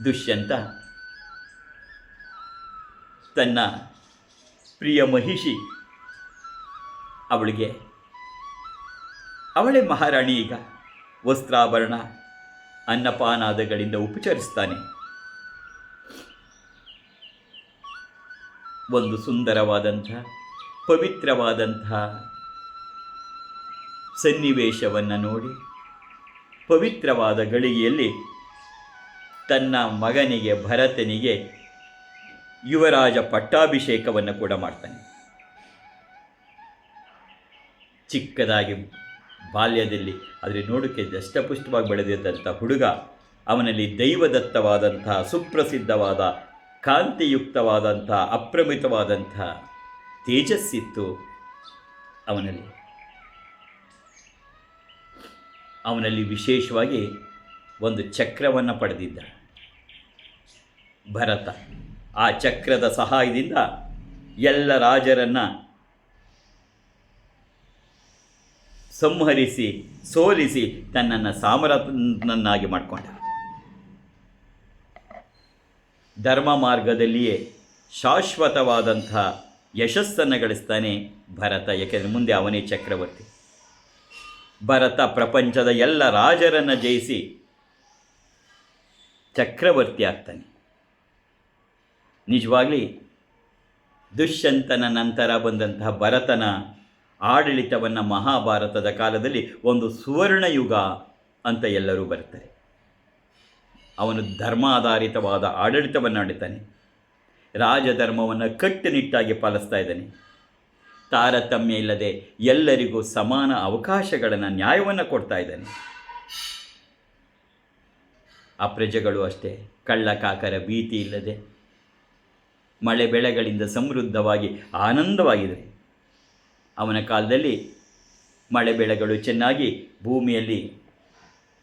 ದುಷ್ಯಂತ ತನ್ನ ಪ್ರಿಯ ಮಹಿಷಿ, ಅವಳೇ ಮಹಾರಾಣಿ, ಈಗ ವಸ್ತ್ರಾಭರಣ ಅನ್ನಪಾನಾದಗಳಿಂದ ಉಪಚರಿಸ್ತಾನೆ. ಒಂದು ಸುಂದರವಾದಂಥ ಪವಿತ್ರವಾದಂಥ ಸನ್ನಿವೇಶವನ್ನು ನೋಡಿ ಪವಿತ್ರವಾದ ಗಳಿಗೆಯಲ್ಲಿ ತನ್ನ ಮಗನಿಗೆ ಭರತನಿಗೆ ಯುವರಾಜ ಪಟ್ಟಾಭಿಷೇಕವನ್ನು ಕೂಡ ಮಾಡ್ತಾನೆ. ಚಿಕ್ಕದಾಗಿ ಬಾಲ್ಯದಲ್ಲಿ ಆದರೆ ನೋಡೋಕ್ಕೆ ದಷ್ಟಪುಷ್ಟವಾಗಿ ಬೆಳೆದಿದ್ದಂಥ ಹುಡುಗ, ಅವನಲ್ಲಿ ದೈವದತ್ತವಾದಂಥ ಸುಪ್ರಸಿದ್ಧವಾದ ಕಾಂತಿಯುಕ್ತವಾದಂಥ ಅಪ್ರಮಿತವಾದಂಥ ತೇಜಸ್ಸಿತ್ತು ಅವನಲ್ಲಿ ವಿಶೇಷವಾಗಿ ಒಂದು ಚಕ್ರವನ್ನು ಪಡೆದಿದ್ದ ಭರತ. ಆ ಚಕ್ರದ ಸಹಾಯದಿಂದ ಎಲ್ಲ ರಾಜರನ್ನು ಸಂಹರಿಸಿ ಸೋಲಿಸಿ ತನ್ನನ್ನು ಸಾಮ್ರಾಟನನ್ನಾಗಿ ಮಾಡಿಕೊಂಡ. ಧರ್ಮ ಮಾರ್ಗದಲ್ಲಿಯೇ ಶಾಶ್ವತವಾದಂಥ ಯಶಸ್ಸನ್ನು ಗಳಿಸ್ತಾನೆ ಭರತ. ಏಕೆಂದರೆ ಮುಂದೆ ಅವನೇ ಚಕ್ರವರ್ತಿ. ಭರತ ಪ್ರಪಂಚದ ಎಲ್ಲ ರಾಜರನ್ನು ಜಯಿಸಿ ಚಕ್ರವರ್ತಿ ಆಗ್ತಾನೆ. ನಿಜವಾಗಲಿ ದುಷ್ಯಂತನ ನಂತರ ಬಂದಂತಹ ಭರತನ ಆಡಳಿತವನ್ನು ಮಹಾಭಾರತದ ಕಾಲದಲ್ಲಿ ಒಂದು ಸುವರ್ಣಯುಗ ಅಂತ ಎಲ್ಲರೂ ಬರ್ತಾರೆ. ಅವನು ಧರ್ಮಾಧಾರಿತವಾದ ಆಡಳಿತವನ್ನು ಆಡುತ್ತಾನೆ. ರಾಜಧರ್ಮವನ್ನು ಕಟ್ಟುನಿಟ್ಟಾಗಿ ಪಾಲಿಸ್ತಾ ಇದ್ದಾನೆ. ತಾರತಮ್ಯ ಇಲ್ಲದೆ ಎಲ್ಲರಿಗೂ ಸಮಾನ ಅವಕಾಶಗಳನ್ನು, ನ್ಯಾಯವನ್ನು ಕೊಡ್ತಾ ಇದ್ದಾನೆ. ಆ ಪ್ರಜೆಗಳು ಅಷ್ಟೇ ಕಳ್ಳಕಾಕರ ಭೀತಿ ಇಲ್ಲದೆ ಮಳೆ ಬೆಳೆಗಳಿಂದ ಸಮೃದ್ಧವಾಗಿ ಆನಂದವಾಗಿದೆ. ಅವನ ಕಾಲದಲ್ಲಿ ಮಳೆ ಬೆಳೆಗಳು ಚೆನ್ನಾಗಿ ಭೂಮಿಯಲ್ಲಿ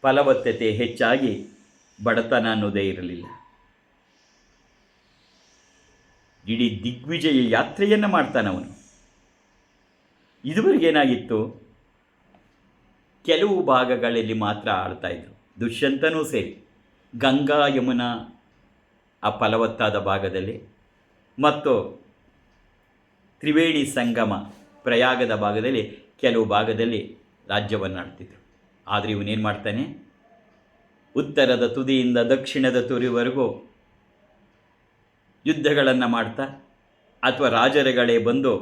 ಫಲವತ್ತತೆ ಹೆಚ್ಚಾಗಿ ಬಡತನ ಅನ್ನೋದೇ ಇರಲಿಲ್ಲ. ಇಡೀ ದಿಗ್ವಿಜಯ ಯಾತ್ರೆಯನ್ನು ಮಾಡ್ತಾನವನು. ಇದುವರೆಗೇನಾಗಿತ್ತು, ಕೆಲವು ಭಾಗಗಳಲ್ಲಿ ಮಾತ್ರ ಆಳ್ತಾ ಇದ್ರು. ದುಷ್ಯಂತನೂ ಸೇರಿ ಗಂಗಾ ಯಮುನಾ ಆ ಫಲವತ್ತಾದ ಭಾಗದಲ್ಲಿ, ಮತ್ತು ತ್ರಿವೇಣಿ ಸಂಗಮ ಪ್ರಯಾಗದ ಭಾಗದಲ್ಲಿ ಕೆಲವು ಭಾಗದಲ್ಲಿ ರಾಜ್ಯವನ್ನು ಆಳ್ತಿದ್ರು. ಆದರೆ ಇವನೇನು ಮಾಡ್ತಾನೆ, ಉತ್ತರದ ತುದಿಯಿಂದ ದಕ್ಷಿಣದ ತುದಿವರೆಗೂ ಯುದ್ಧಗಳನ್ನು ಮಾಡ್ತಾ, ಅಥವಾ ರಾಜರುಗಳೇ ಬಂದು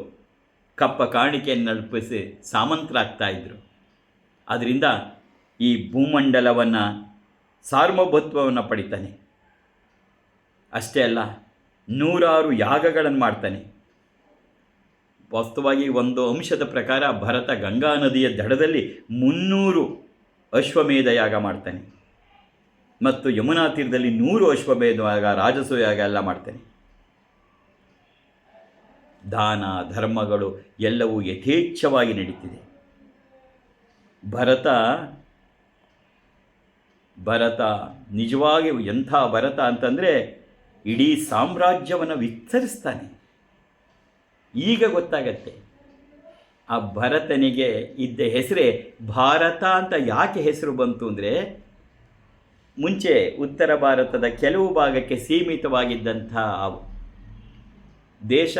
ಕಪ್ಪ ಕಾಣಿಕೆಯನ್ನು ನಡಿಪಿಸಿ ಸಾಮಂತರಾಗ್ತಾ ಇದ್ದರು. ಆದ್ದರಿಂದ ಈ ಭೂಮಂಡಲವನ್ನು ಸಾರ್ವಭೌಮತ್ವವನ್ನು ಪಡಿತಾನೆ. ಅಷ್ಟೇ ಅಲ್ಲ, 100 ಯಾಗಗಳನ್ನು ಮಾಡ್ತಾನೆ. ವಾಸ್ತವವಾಗಿ ಒಂದು ಅಂಶದ ಪ್ರಕಾರ ಭರತ ಗಂಗಾ ನದಿಯ ದಡದಲ್ಲಿ 300 ಅಶ್ವಮೇಧ ಯಾಗ ಮಾಡ್ತಾನೆ, ಮತ್ತು ಯಮುನಾ ತೀರದಲ್ಲಿ 100 ಅಶ್ವಮೇಧ ಯಾಗ, ರಾಜಸೂಯ ಯಾಗ ಎಲ್ಲ ಮಾಡ್ತಾನೆ. ದಾನ ಧರ್ಮಗಳು ಎಲ್ಲವೂ ಯಥೇಚ್ಛವಾಗಿ ನಡೀತಿದೆ. ಭರತ ನಿಜವಾಗಿ ಎಂಥ ಭರತ ಅಂತಂದರೆ ಇಡೀ ಸಾಮ್ರಾಜ್ಯವನ್ನು ವಿಸ್ತರಿಸ್ತಾನೆ. ಈಗ ಗೊತ್ತಾಗತ್ತೆ ಆ ಭರತನಿಗೆ ಇದ್ದ ಹೆಸರೇ ಭಾರತ ಅಂತ ಯಾಕೆ ಹೆಸರು ಬಂತು ಅಂದರೆ, ಮುಂಚೆ ಉತ್ತರ ಭಾರತದ ಕೆಲವು ಭಾಗಕ್ಕೆ ಸೀಮಿತವಾಗಿದ್ದಂಥ ದೇಶ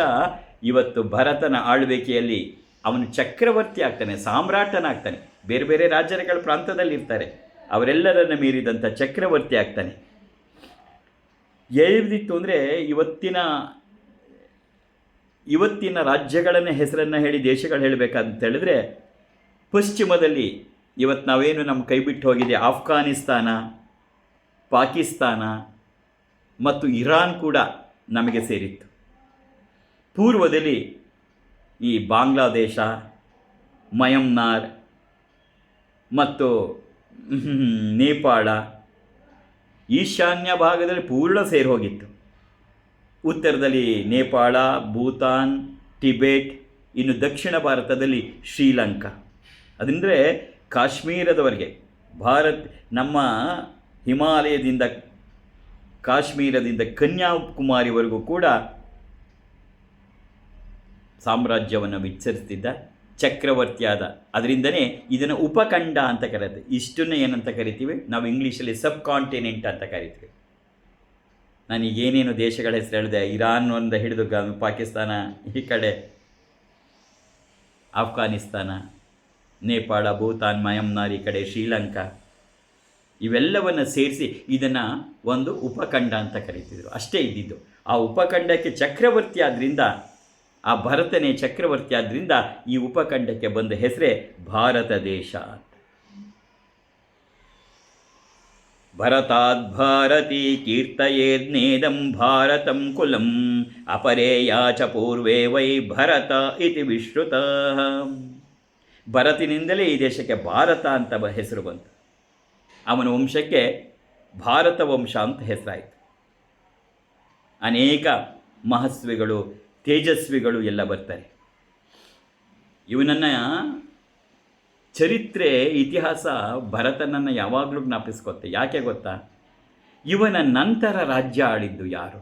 ಇವತ್ತು ಭರತನ ಆಳ್ವಿಕೆಯಲ್ಲಿ ಅವನು ಚಕ್ರವರ್ತಿ ಆಗ್ತಾನೆ, ಸಾಮ್ರಾಟನಾಗ್ತಾನೆ. ಬೇರೆ ಬೇರೆ ರಾಜ್ಯಗಳ ಪ್ರಾಂತದಲ್ಲಿರ್ತಾರೆ, ಅವರೆಲ್ಲರನ್ನು ಮೀರಿದಂಥ ಚಕ್ರವರ್ತಿ ಆಗ್ತಾನೆ. ಏನಿತ್ತು ಅಂದರೆ ಇವತ್ತಿನ ರಾಜ್ಯಗಳನ್ನೇ ಹೆಸರನ್ನು ಹೇಳಿ ದೇಶಗಳು ಹೇಳಬೇಕಂತ ಹೇಳಿದ್ರೆ, ಪಶ್ಚಿಮದಲ್ಲಿ ಇವತ್ತು ನಾವೇನು ನಮ್ಮ ಕೈ ಬಿಟ್ಟು ಹೋಗಿದೆ ಆಫ್ಘಾನಿಸ್ತಾನ, ಪಾಕಿಸ್ತಾನ ಮತ್ತು ಇರಾನ್ ಕೂಡ ನಮಗೆ ಸೇರಿತ್ತು. ಪೂರ್ವದಲ್ಲಿ ಈ ಬಾಂಗ್ಲಾದೇಶ, ಮಯನ್ಮಾರ್ ಮತ್ತು ನೇಪಾಳ, ಈಶಾನ್ಯ ಭಾಗದಲ್ಲಿ ಪೂರ್ಣ ಸೇರಿ ಹೋಗಿತ್ತು. ಉತ್ತರದಲ್ಲಿ ನೇಪಾಳ, ಭೂತಾನ್, ಟಿಬೆಟ್, ಇನ್ನು ದಕ್ಷಿಣ ಭಾರತದಲ್ಲಿ ಶ್ರೀಲಂಕಾ. ಅದಂದರೆ ಕಾಶ್ಮೀರದವರೆಗೆ ನಮ್ಮ ಹಿಮಾಲಯದಿಂದ ಕಾಶ್ಮೀರದಿಂದ ಕನ್ಯಾಕುಮಾರಿವರೆಗೂ ಕೂಡ ಸಾಮ್ರಾಜ್ಯವನ್ನು ವಿಸ್ತರಿಸ್ತಿದ್ದ ಚಕ್ರವರ್ತಿಯಾದ. ಅದರಿಂದನೇ ಇದನ್ನು ಉಪಖಂಡ ಅಂತ ಕರೀತೀವಿ. ಇಷ್ಟನ್ನೇ ಏನಂತ ಕರಿತೀವಿ ನಾವು ಇಂಗ್ಲೀಷಲ್ಲಿ ಸಬ್ ಕಾಂಟಿನೆಂಟ್ ಅಂತ ಕರಿತೀವಿ. ನಾನೀಗೇನೇನು ದೇಶಗಳ ಹೆಸರು ಹೇಳಿದೆ, ಇರಾನ್ ಒಂದು ಹಿಡಿದು ಪಾಕಿಸ್ತಾನ, ಈ ಕಡೆ ಆಫ್ಘಾನಿಸ್ತಾನ, ನೇಪಾಳ, ಭೂತಾನ್, ಮಯನ್ಮಾರ್, ಈ ಕಡೆ ಶ್ರೀಲಂಕಾ, ಇವೆಲ್ಲವನ್ನು ಸೇರಿಸಿ ಇದನ್ನು ಒಂದು ಉಪಖಂಡ ಅಂತ ಕರೀತಿದ್ರು. ಅಷ್ಟೇ ಇದ್ದಿದ್ದು. ಆ ಉಪಖಂಡಕ್ಕೆ ಚಕ್ರವರ್ತಿ ಆದ್ದರಿಂದ, ಆ ಭರತನೇ ಚಕ್ರವರ್ತಿ ಆದ್ದರಿಂದ ಈ ಉಪಖಂಡಕ್ಕೆ ಬಂದ ಹೆಸರೇ ಭಾರತ ದೇಶ. ಭರತಾದ್ ಭಾರತೀ ಕೀರ್ತಯೇದ್ನೇದಂ ಭಾರತಂ ಕುಲಂ ಅಪರೇಯಾ ಚ ಪೂರ್ವೇ ವೈ ಭರತ ಇತಿ ವಿಶ್ರುತಃ. ಭರತನಿಂದಲೇ ಈ ದೇಶಕ್ಕೆ ಭಾರತ ಅಂತ ಹೆಸರು ಬಂತು. ಅವನ ವಂಶಕ್ಕೆ ಭಾರತ ವಂಶ ಅಂತ ಹೆಸರಾಯಿತು. ಅನೇಕ ಮಹಸ್ವಿಗಳು, ತೇಜಸ್ವಿಗಳು ಎಲ್ಲ ಬರ್ತಾರೆ. ಇವನನ್ನು ಚರಿತ್ರೆ, ಇತಿಹಾಸ ಭರತನನ್ನು ಯಾವಾಗಲೂ ಜ್ಞಾಪಿಸ್ಕೊತ್ತೆ. ಯಾಕೆ ಗೊತ್ತಾ? ಇವನ ನಂತರ ರಾಜ್ಯ ಆಳಿದ್ದು ಯಾರು?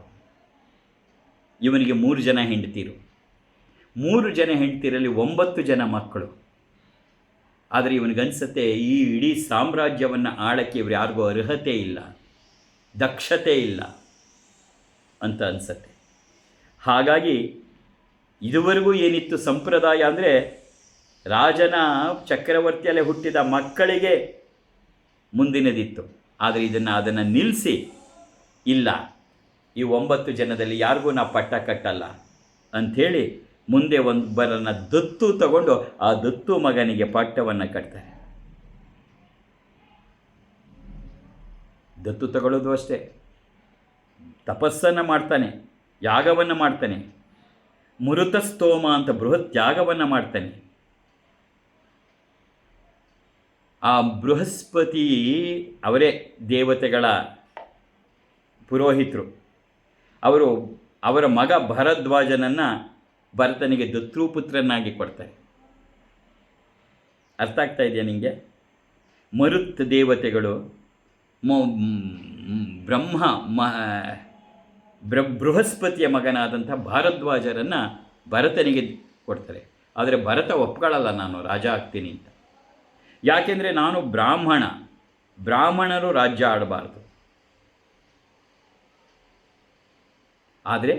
ಇವನಿಗೆ 3 ಜನ ಹೆಂಡತಿರು. 3 ಜನ ಹೆಂಡತಿರಲ್ಲಿ 9 ಜನ ಮಕ್ಕಳು. ಆದರೆ ಇವನಿಗನ್ಸುತ್ತೆ ಈ ಇಡೀ ಸಾಮ್ರಾಜ್ಯವನ್ನು ಆಳಕ್ಕೆ ಇವರು ಯಾರಿಗೂ ಅರ್ಹತೆ ಇಲ್ಲ, ದಕ್ಷತೆ ಇಲ್ಲ ಅಂತ ಅನಿಸತ್ತೆ. ಹಾಗಾಗಿ ಇದುವರೆಗೂ ಏನಿತ್ತು ಸಂಪ್ರದಾಯ ಅಂದರೆ, ರಾಜನ ಚಕ್ರವರ್ತಿಯಲ್ಲೇ ಹುಟ್ಟಿದ ಮಕ್ಕಳಿಗೆ ಮುಂದಿನದಿತ್ತು. ಆದರೆ ಅದನ್ನು ನಿಲ್ಲಿಸಿ, ಇಲ್ಲ ಈ 9 ಜನದಲ್ಲಿ ಯಾರಿಗೂ ನಾವು ಪಟ್ಟ ಕಟ್ಟಲ್ಲ ಅಂಥೇಳಿ ಮುಂದೆ ಒಬ್ಬರನ್ನು ದತ್ತು ತಗೊಂಡು ಆ ದತ್ತು ಮಗನಿಗೆ ಪಟ್ಟವನ್ನು ಕಟ್ತಾರೆ. ದತ್ತು ತಗೊಳ್ಳೋದು ಅಷ್ಟೇ, ತಪಸ್ಸನ್ನು ಮಾಡ್ತಾನೆ, ಯಾಗವನ್ನು ಮಾಡ್ತಾನೆ, ಮೃತಸ್ತೋಮ ಅಂತ ಬೃಹತ್ ಯಾಗವನ್ನು ಮಾಡ್ತಾನೆ. ಆ ಬೃಹಸ್ಪತಿ ಅವರೇ ದೇವತೆಗಳ ಪುರೋಹಿತರು. ಅವರ ಮಗ ಭರದ್ವಾಜನನ್ನು ಭರತನಿಗೆ ದತ್ತುಪುತ್ರನಾಗಿ ಕೊಡ್ತಾರೆ. ಅರ್ಥ ಆಗ್ತಾ ಇದೆಯಾ ನಿಮಗೆ? ಮರುತ್ ದೇವತೆಗಳು ಬೃಹಸ್ಪತಿಯ ಮಗನಾದಂಥ ಭಾರದ್ವಾಜರನ್ನು ಭರತನಿಗೆ ಕೊಡ್ತಾರೆ. ಆದರೆ ಭರತ ಒಪ್ಕೊಳ್ಳಲ್ಲ, ನಾನು ರಾಜ ಆಗ್ತೀನಿ ಅಂತ. ಯಾಕೆಂದರೆ ನಾನು ಬ್ರಾಹ್ಮಣರು ರಾಜ್ಯ ಆಡಬಾರ್ದು. ಆದರೆ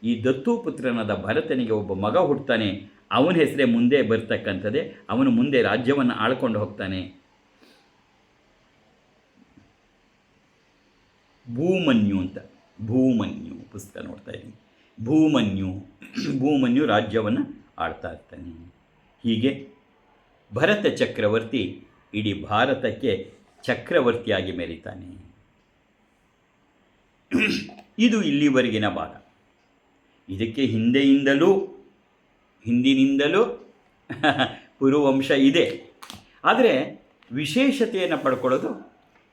ಈ ದತ್ತುಪುತ್ರನಾದ ಭರತನಿಗೆ ಒಬ್ಬ ಮಗ ಹುಟ್ಟುತ್ತಾನೆ. ಅವನ ಹೆಸರೇ ಮುಂದೆ ಬರ್ತಕ್ಕಂಥದ್ದೇ. ಅವನು ಮುಂದೆ ರಾಜ್ಯವನ್ನು ಆಳ್ಕೊಂಡು ಹೋಗ್ತಾನೆ. ಭೂಮನ್ಯು ಅಂತ, ಭೂಮನ್ಯು ಪುಸ್ತಕ ನೋಡ್ತಾ ಇದ್ದೀನಿ. ಭೂಮನ್ಯು ರಾಜ್ಯವನ್ನು ಆಳ್ತಾ ಇರ್ತಾನೆ. ಹೀಗೆ ಭರತ ಚಕ್ರವರ್ತಿ ಇಡೀ ಭಾರತಕ್ಕೆ ಚಕ್ರವರ್ತಿಯಾಗಿ ಮೆರೀತಾನೆ. ಇದು ಇಲ್ಲಿವರೆಗಿನ ಭಾಗ. ಇದಕ್ಕೆ ಹಿಂದಿನಿಂದಲೂ ಪುರುವಂಶ ಇದೆ. ಆದರೆ ವಿಶೇಷತೆಯನ್ನು ಪಡ್ಕೊಳ್ಳೋದು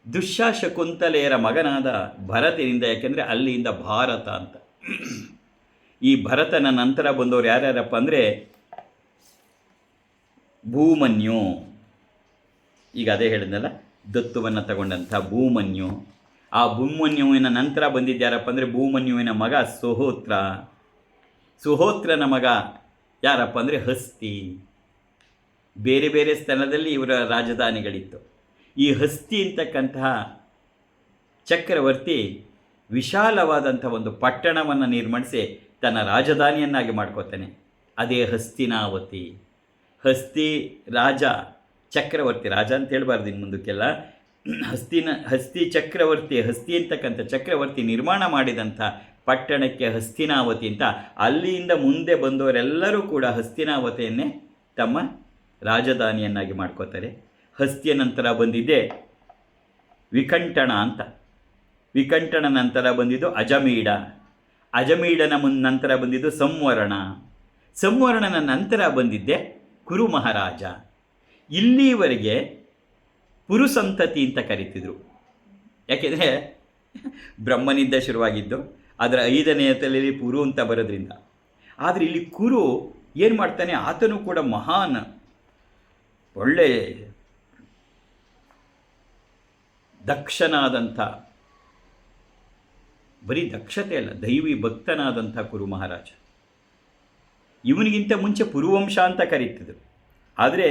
ದುಶ್ಯಾಶಕುಂತಲೆಯರ ಮಗನಾದ ಭರತನಿಂದ. ಯಾಕೆಂದರೆ ಅಲ್ಲಿಂದ ಭಾರತ ಅಂತ. ಈ ಭರತನ ನಂತರ ಬಂದವರು ಯಾರ್ಯಾರಪ್ಪ ಅಂದರೆ ಭೂಮನ್ಯು, ಈಗ ಅದೇ ಹೇಳಿದ್ನಲ್ಲ, ದತ್ತುವನ್ನು ತಗೊಂಡಂಥ ಭೂಮನ್ಯು. ಆ ಭೂಮನ್ಯುವಿನ ನಂತರ ಬಂದಿದ್ದಾರಪ್ಪ ಅಂದರೆ ಭೂಮನ್ಯುವಿನ ಮಗ ಸುಹೋತ್ರನ ಮಗ ಯಾರಪ್ಪ ಅಂದರೆ ಹಸ್ತಿ. ಬೇರೆ ಬೇರೆ ಸ್ಥಳದಲ್ಲಿ ಇವರ ರಾಜಧಾನಿಗಳಿತ್ತು. ಈ ಹಸ್ತಿ ಅಂತಕ್ಕಂತಹ ಚಕ್ರವರ್ತಿ ವಿಶಾಲವಾದಂಥ ಒಂದು ಪಟ್ಟಣವನ್ನು ನಿರ್ಮಿಸಿ ತನ್ನ ರಾಜಧಾನಿಯನ್ನಾಗಿ ಮಾಡ್ಕೋತಾನೆ. ಅದೇ ಹಸ್ತಿನಾವತಿ. ಹಸ್ತಿ ರಾಜ, ಚಕ್ರವರ್ತಿ, ರಾಜ ಅಂತ ಹೇಳಬಾರ್ದು ಇನ್ನು ಮುಂದಕ್ಕೆಲ್ಲ. ಹಸ್ತಿ ಚಕ್ರವರ್ತಿ, ಹಸ್ತಿ ಅಂತಕ್ಕಂಥ ಚಕ್ರವರ್ತಿ ನಿರ್ಮಾಣ ಮಾಡಿದಂಥ ಪಟ್ಟಣಕ್ಕೆ ಹಸ್ತಿನಾವತಿ ಅಂತ. ಅಲ್ಲಿಂದ ಮುಂದೆ ಬಂದವರೆಲ್ಲರೂ ಕೂಡ ಹಸ್ತಿನಾವತಿಯನ್ನೇ ತಮ್ಮ ರಾಜಧಾನಿಯನ್ನಾಗಿ ಮಾಡ್ಕೋತಾರೆ. ಹಸ್ತಿಯ ನಂತರ ಬಂದಿದ್ದೆ ವಿಕಂಠಣ ಅಂತ. ವಿಕಂಠಣ ನಂತರ ಬಂದಿದ್ದು ಅಜಮೀಡನ ನಂತರ ಬಂದಿದ್ದು ಸಂವರ್ಣನ ನಂತರ ಬಂದಿದ್ದೆ ಕುರು ಮಹಾರಾಜ. ಇಲ್ಲಿವರೆಗೆ ಪುರುಸಂತತಿ ಅಂತ ಕರೀತಿದ್ರು. ಯಾಕೆಂದರೆ ಬ್ರಹ್ಮನಿಂದ ಶುರುವಾಗಿದ್ದು, ಅದರ 5ನೆಯ ತಲೆಯಲ್ಲಿ ಪುರು ಅಂತ ಬರೋದ್ರಿಂದ. ಆದರೆ ಇಲ್ಲಿ ಕುರು ಏನು ಮಾಡ್ತಾನೆ, ಆತನು ಕೂಡ ಮಹಾನ್, ಒಳ್ಳೆ ದಕ್ಷನಾದಂಥ, ಬರೀ ದಕ್ಷತೆ ಅಲ್ಲ, ದೈವಿ ಭಕ್ತನಾದಂಥ ಕುರು ಮಹಾರಾಜ. ಇವನಿಗಿಂತ ಮುಂಚೆ ಪುರುವಂಶ ಅಂತ ಕರೀತಿದ್ರು. ಆದರೆ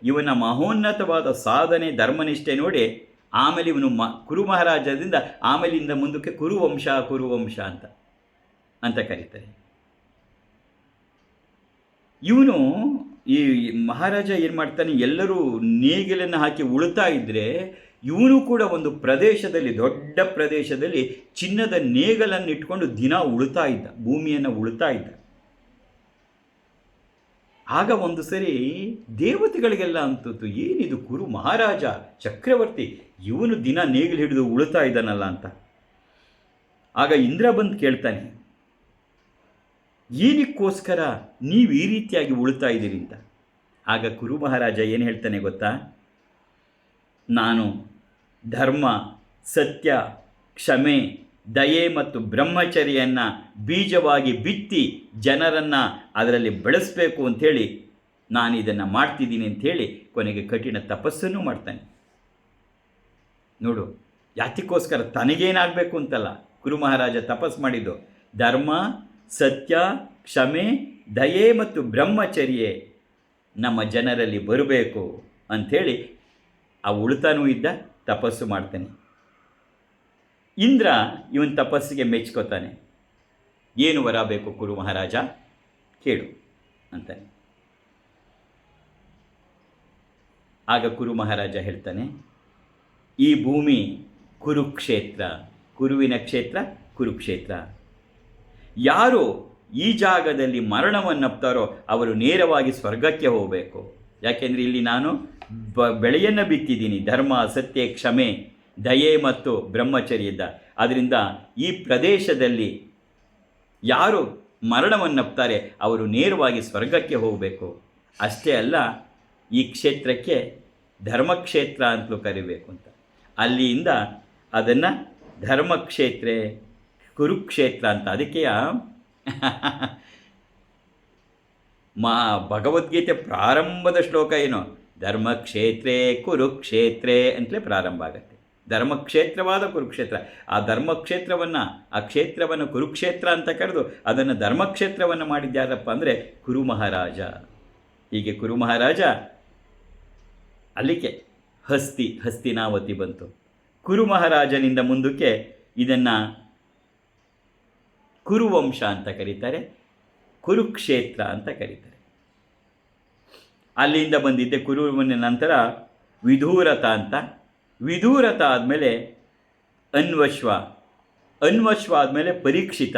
ಇವನ ಮಹೋನ್ನತವಾದ ಸಾಧನೆ, ಧರ್ಮನಿಷ್ಠೆ ನೋಡಿ ಆಮೇಲೆ ಇವನು ಕುರು ಮಹಾರಾಜದಿಂದ ಆಮೇಲಿಂದ ಮುಂದಕ್ಕೆ ಕುರುವಂಶ ಅಂತ ಕರೀತಾರೆ. ಇವನು, ಈ ಮಹಾರಾಜ ಏನು ಮಾಡ್ತಾನೆ, ಎಲ್ಲರೂ ನೇಗಿಲನ್ನು ಹಾಕಿ ಉಳುತ್ತಾ ಇದ್ದರೆ ಇವನು ಕೂಡ ಒಂದು ಪ್ರದೇಶದಲ್ಲಿ, ದೊಡ್ಡ ಪ್ರದೇಶದಲ್ಲಿ ಚಿನ್ನದ ನೇಗಲನ್ನು ಇಟ್ಕೊಂಡು ದಿನ ಉಳುತ್ತಾ ಇದ್ದ, ಭೂಮಿಯನ್ನು ಉಳುತ್ತಾ ಇದ್ದ. ಆಗ ಒಂದು ಸರಿ ದೇವತೆಗಳಿಗೆಲ್ಲ ಅಂತಿತ್ತು, ಏನಿದು ಕುರು ಮಹಾರಾಜ ಚಕ್ರವರ್ತಿ, ಇವನು ದಿನ ನೇಗಿಲು ಹಿಡಿದು ಉಳುತ್ತಾ ಇದ್ದಾನಲ್ಲ ಅಂತ. ಆಗ ಇಂದ್ರ ಬಂದು ಕೇಳ್ತಾನೆ, ಏನಕ್ಕೋಸ್ಕರ ನೀವು ಈ ರೀತಿಯಾಗಿ ಉಳುತ್ತಾ ಇದ್ದೀರಿ ಅಂತ. ಆಗ ಕುರು ಮಹಾರಾಜ ಏನು ಹೇಳ್ತಾನೆ ಗೊತ್ತಾ, ನಾನು ಧರ್ಮ, ಸತ್ಯ, ಕ್ಷಮೆ, ದಯೆ ಮತ್ತು ಬ್ರಹ್ಮಚರ್ಯನ್ನು ಬೀಜವಾಗಿ ಬಿತ್ತಿ ಜನರನ್ನು ಅದರಲ್ಲಿ ಬೆಳೆಸಬೇಕು ಅಂಥೇಳಿ ನಾನು ಇದನ್ನು ಮಾಡ್ತಿದ್ದೀನಿ ಅಂಥೇಳಿ ಕೊನೆಗೆ ಕಠಿಣ ತಪಸ್ಸನ್ನು ಮಾಡ್ತಾನೆ. ನೋಡು, ಯಾತಕ್ಕೋಸ್ಕರ, ತನಗೇನಾಗಬೇಕು ಅಂತಲ್ಲ ಕುರು ಮಹಾರಾಜ ತಪಸ್ಸು ಮಾಡಿದ್ದು. ಧರ್ಮ, ಸತ್ಯ, ಕ್ಷಮೆ, ದಯೆ ಮತ್ತು ಬ್ರಹ್ಮಚರ್ಯೆ ನಮ್ಮ ಜನರಲ್ಲಿ ಬರಬೇಕು ಅಂಥೇಳಿ ಆ ಉಳುತಾನೂ ಇದ್ದ, ತಪಸ್ಸು ಮಾಡ್ತಾನೆ. ಇಂದ್ರ ಇವನ ತಪಸ್ಸಿಗೆ ಮೆಚ್ಕೋತಾನೆ. ಏನು ವರ ಬೇಕು ಕುರು ಮಹಾರಾಜ, ಕೇಳು ಅಂತಾನೆ. ಆಗ ಕುರು ಮಹಾರಾಜ ಹೇಳ್ತಾನೆ, ಈ ಭೂಮಿ ಕುರುಕ್ಷೇತ್ರ, ಕುರುವಿನ ಕ್ಷೇತ್ರ ಕುರುಕ್ಷೇತ್ರ. ಯಾರು ಈ ಜಾಗದಲ್ಲಿ ಮರಣವನ್ನಪ್ತಾರೋ ಅವರು ನೇರವಾಗಿ ಸ್ವರ್ಗಕ್ಕೆ ಹೋಗಬೇಕು. ಯಾಕೆಂದರೆ ಇಲ್ಲಿ ನಾನು ಬೆಳೆಯನ್ನು ಬಿತ್ತಿದ್ದೀನಿ, ಧರ್ಮ, ಸತ್ಯ, ಕ್ಷಮೆ, ದಯೆ ಮತ್ತು ಬ್ರಹ್ಮಚರ್ಯದ. ಆದ್ದರಿಂದ ಈ ಪ್ರದೇಶದಲ್ಲಿ ಯಾರು ಮರಣವನ್ನಪ್ತಾರೆ ಅವರು ನೇರವಾಗಿ ಸ್ವರ್ಗಕ್ಕೆ ಹೋಗಬೇಕು. ಅಷ್ಟೇ ಅಲ್ಲ, ಈ ಕ್ಷೇತ್ರಕ್ಕೆ ಧರ್ಮಕ್ಷೇತ್ರ ಅಂತಲೂ ಕರಿಬೇಕು ಅಂತ. ಅಲ್ಲಿಂದ ಅದನ್ನು ಧರ್ಮಕ್ಷೇತ್ರ, ಕುರುಕ್ಷೇತ್ರ ಅಂತ. ಅದಕ್ಕೆ ಭಗವದ್ಗೀತೆ ಪ್ರಾರಂಭದ ಶ್ಲೋಕ ಏನು, ಧರ್ಮಕ್ಷೇತ್ರೇ ಕುರುಕ್ಷೇತ್ರೇ ಅಂತಲೇ ಪ್ರಾರಂಭ ಆಗುತ್ತೆ. ಧರ್ಮಕ್ಷೇತ್ರವಾದ ಕುರುಕ್ಷೇತ್ರ. ಆ ಧರ್ಮಕ್ಷೇತ್ರವನ್ನು, ಆ ಕ್ಷೇತ್ರವನ್ನು ಕುರುಕ್ಷೇತ್ರ ಅಂತ ಕರೆದು ಅದನ್ನು ಧರ್ಮಕ್ಷೇತ್ರವನ್ನು ಮಾಡಿದ್ಯಾರಪ್ಪ ಅಂದರೆ ಕುರು ಮಹಾರಾಜ. ಹೀಗೆ ಕುರು ಮಹಾರಾಜ ಅಲ್ಲಿಗೆ ಹಸ್ತಿನಾವತಿ ಬಂತು. ಕುರು ಮಹಾರಾಜನಿಂದ ಮುಂದಕ್ಕೆ ಇದನ್ನು ಕುರುವಂಶ ಅಂತ ಕರೀತಾರೆ, ಕುರುಕ್ಷೇತ್ರ ಅಂತ ಕರೀತಾರೆ. ಅಲ್ಲಿಂದ ಬಂದಿದ್ದೆ ಕುರುವಿನ ನಂತರ ವಿಧೂರಥ ಅಂತ. ವಿಧೂರಥ ಆದಮೇಲೆ ಅನ್ವಶ್ವ, ಅನ್ವಶ್ವ ಆದಮೇಲೆ ಪರೀಕ್ಷಿತ,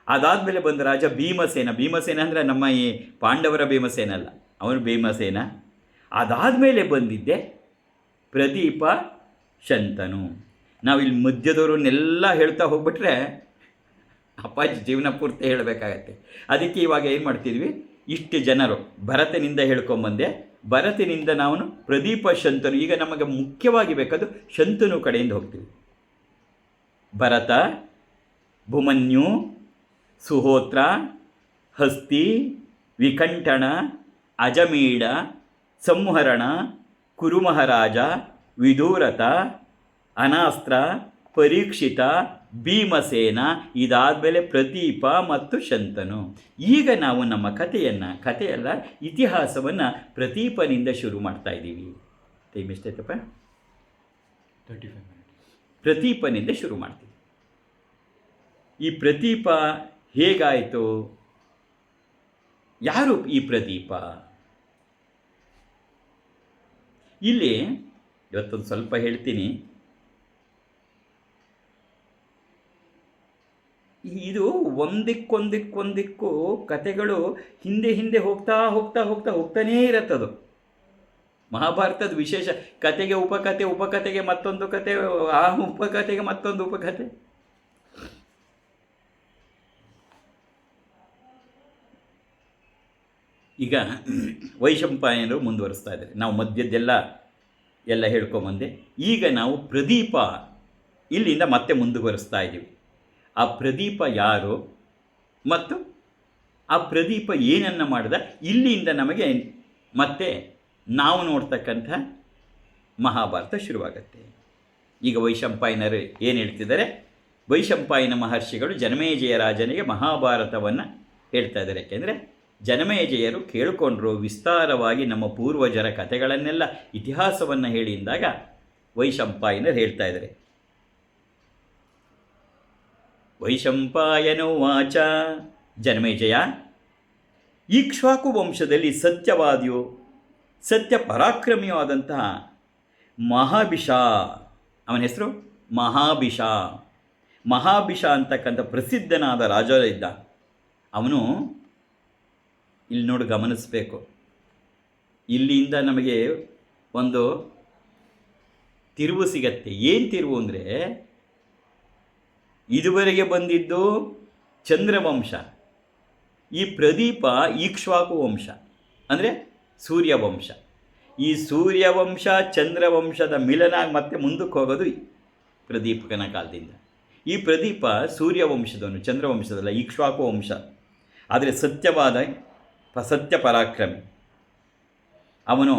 ಅದಾದಮೇಲೆ ಬಂದ ರಾಜ ಭೀಮಸೇನ. ಭೀಮಸೇನ ಅಂದರೆ ನಮ್ಮ ಈ ಪಾಂಡವರ ಭೀಮಸೇನ ಅಲ್ಲ, ಅವನು ಭೀಮಸೇನ. ಅದಾದಮೇಲೆ ಬಂದಿದ್ದೆ ಪ್ರದೀಪ ಶಂತನು. ನಾವಿಲ್ಲಿ ಮಧ್ಯದವರನ್ನೆಲ್ಲ ಹೇಳ್ತಾ ಹೋಗ್ಬಿಟ್ರೆ ಅಪ್ಪಾಜಿ ಜೀವನ ಪೂರ್ತಿ ಹೇಳಬೇಕಾಗತ್ತೆ. ಅದಕ್ಕೆ ಇವಾಗ ಏನು ಮಾಡ್ತಿದ್ವಿ, ಇಷ್ಟು ಜನರು ಭರತನಿಂದ ಹೇಳ್ಕೊಂಬಂದೆ, ಭರತನಿಂದ ನಾವು ಪ್ರದೀಪ ಶಂತನು. ಈಗ ನಮಗೆ ಮುಖ್ಯವಾಗಿ ಬೇಕಾದ್ದು ಶಂತನು ಕಡೆಯಿಂದ ಹೋಗ್ತೀವಿ. ಭರತ, ಭುಮನ್ಯು, ಸುಹೋತ್ರ, ಹಸ್ತಿ, ವಿಕಂಠಣ, ಅಜಮೀಡ, ಸಂಹರಣ, ಕುರುಮಹಾರಾಜ, ವಿಧೂರಥ, ಅನಾಸ್ತ್ರ, ಪರೀಕ್ಷಿತ, ಭೀಮಸೇನ, ಇದಾದಮೇಲೆ ಪ್ರದೀಪ ಮತ್ತು ಶಂತನು. ಈಗ ನಾವು ನಮ್ಮ ಕಥೆಯಲ್ಲ ಇತಿಹಾಸವನ್ನು ಪ್ರದೀಪನಿಂದ ಶುರು ಮಾಡ್ತಾ ಇದ್ದೀವಿ. ಟೈಮ್ ಎಷ್ಟಾಯ್ತಪ್ಪ? 35 minutes. ಪ್ರದೀಪನಿಂದ ಶುರು ಮಾಡ್ತೀವಿ. ಈ ಪ್ರದೀಪ ಹೇಗಾಯಿತು? ಯಾರು ಈ ಪ್ರದೀಪ? ಇಲ್ಲಿ ಇವತ್ತೊಂದು ಸ್ವಲ್ಪ ಹೇಳ್ತೀನಿ. ಇದು ಒಂದಕ್ಕೊಂದಕ್ಕೊಂದಕ್ಕೂ ಕತೆಗಳು ಹಿಂದೆ ಹೋಗ್ತಾನೇ ಇರುತ್ತದು. ಮಹಾಭಾರತದ ವಿಶೇಷ ಕತೆಗೆ ಉಪಕತೆಗೆ ಮತ್ತೊಂದು ಕತೆ, ಆ ಉಪಕತೆಗೆ ಮತ್ತೊಂದು ಉಪಕತೆ. ಈಗ ವೈಶಂಪಾಯನರು ಮುಂದುವರಿಸ್ತಾ ಇದ್ದಾರೆ. ನಾವು ಮಧ್ಯದ್ದೆಲ್ಲ ಹೇಳ್ಕೊಂಬಂದೆ. ಈಗ ನಾವು ಪ್ರದೀಪ ಇಲ್ಲಿಂದ ಮತ್ತೆ ಮುಂದುವರಿಸ್ತಾ ಇದ್ದೀವಿ. ಆ ಪ್ರದೀಪ ಯಾರು ಮತ್ತು ಆ ಪ್ರದೀಪ ಏನನ್ನು ಮಾಡಿದ, ಇಲ್ಲಿಂದ ನಮಗೆ ಮತ್ತೆ ನಾವು ನೋಡ್ತಕ್ಕಂಥ ಮಹಾಭಾರತ ಶುರುವಾಗತ್ತೆ. ಈಗ ವೈಶಂಪಾಯನರು ಏನು ಹೇಳ್ತಿದ್ದಾರೆ? ವೈಶಂಪಾಯನ ಮಹರ್ಷಿಗಳು ಜನಮೇಜಯ ರಾಜನಿಗೆ ಮಹಾಭಾರತವನ್ನು ಹೇಳ್ತಾ ಇದ್ದಾರೆ. ಯಾಕೆಂದರೆ ಜನಮೇಜಯರು ಕೇಳಿಕೊಂಡ್ರು ವಿಸ್ತಾರವಾಗಿ ನಮ್ಮ ಪೂರ್ವಜರ ಕಥೆಗಳನ್ನೆಲ್ಲ, ಇತಿಹಾಸವನ್ನು ಹೇಳಿ ಅಂದಾಗ ವೈಶಂಪಾಯನರು ಹೇಳ್ತಾ ಇದ್ದಾರೆ. ವೈಶಂಪಾಯನೋ ವಾಚ, ಜನಮೇಜಯ, ಇಕ್ಷ್ವಾಕು ವಂಶದಲ್ಲಿ ಸತ್ಯವಾದಿಯೋ ಸತ್ಯ ಪರಾಕ್ರಮಿಯೂ ಆದಂತಹ ಮಹಾಭಿಷ, ಅವನ ಹೆಸರು ಮಹಾಭಿಷ. ಮಹಾಭಿಷ ಅಂತಕ್ಕಂಥ ಪ್ರಸಿದ್ಧನಾದ ರಾಜ ಇದ್ದ. ಅವನು ಇಲ್ಲಿ ನೋಡಿ ಗಮನಿಸಬೇಕು. ಇಲ್ಲಿಂದ ನಮಗೆ ಒಂದು ತಿರುವು ಸಿಗತ್ತೆ. ಏನು ತಿರುವು ಅಂದರೆ, ಇದುವರೆಗೆ ಬಂದಿದ್ದು ಚಂದ್ರವಂಶ, ಈ ಪ್ರದೀಪ ಇಕ್ಷ್ವಾಕು ವಂಶ ಅಂದರೆ ಸೂರ್ಯವಂಶ. ಈ ಸೂರ್ಯವಂಶ ಚಂದ್ರವಂಶದ ಮಿಲನ ಮತ್ತೆ ಮುಂದಕ್ಕೆ ಹೋಗೋದು ಪ್ರದೀಪಕನ ಕಾಲದಿಂದ. ಈ ಪ್ರದೀಪ ಸೂರ್ಯವಂಶದವನು, ಚಂದ್ರವಂಶದಲ್ಲ, ಇಕ್ಷ್ವಾಕು ವಂಶ. ಆದರೆ ಸತ್ಯ ಪರಾಕ್ರಮಿ. ಅವನು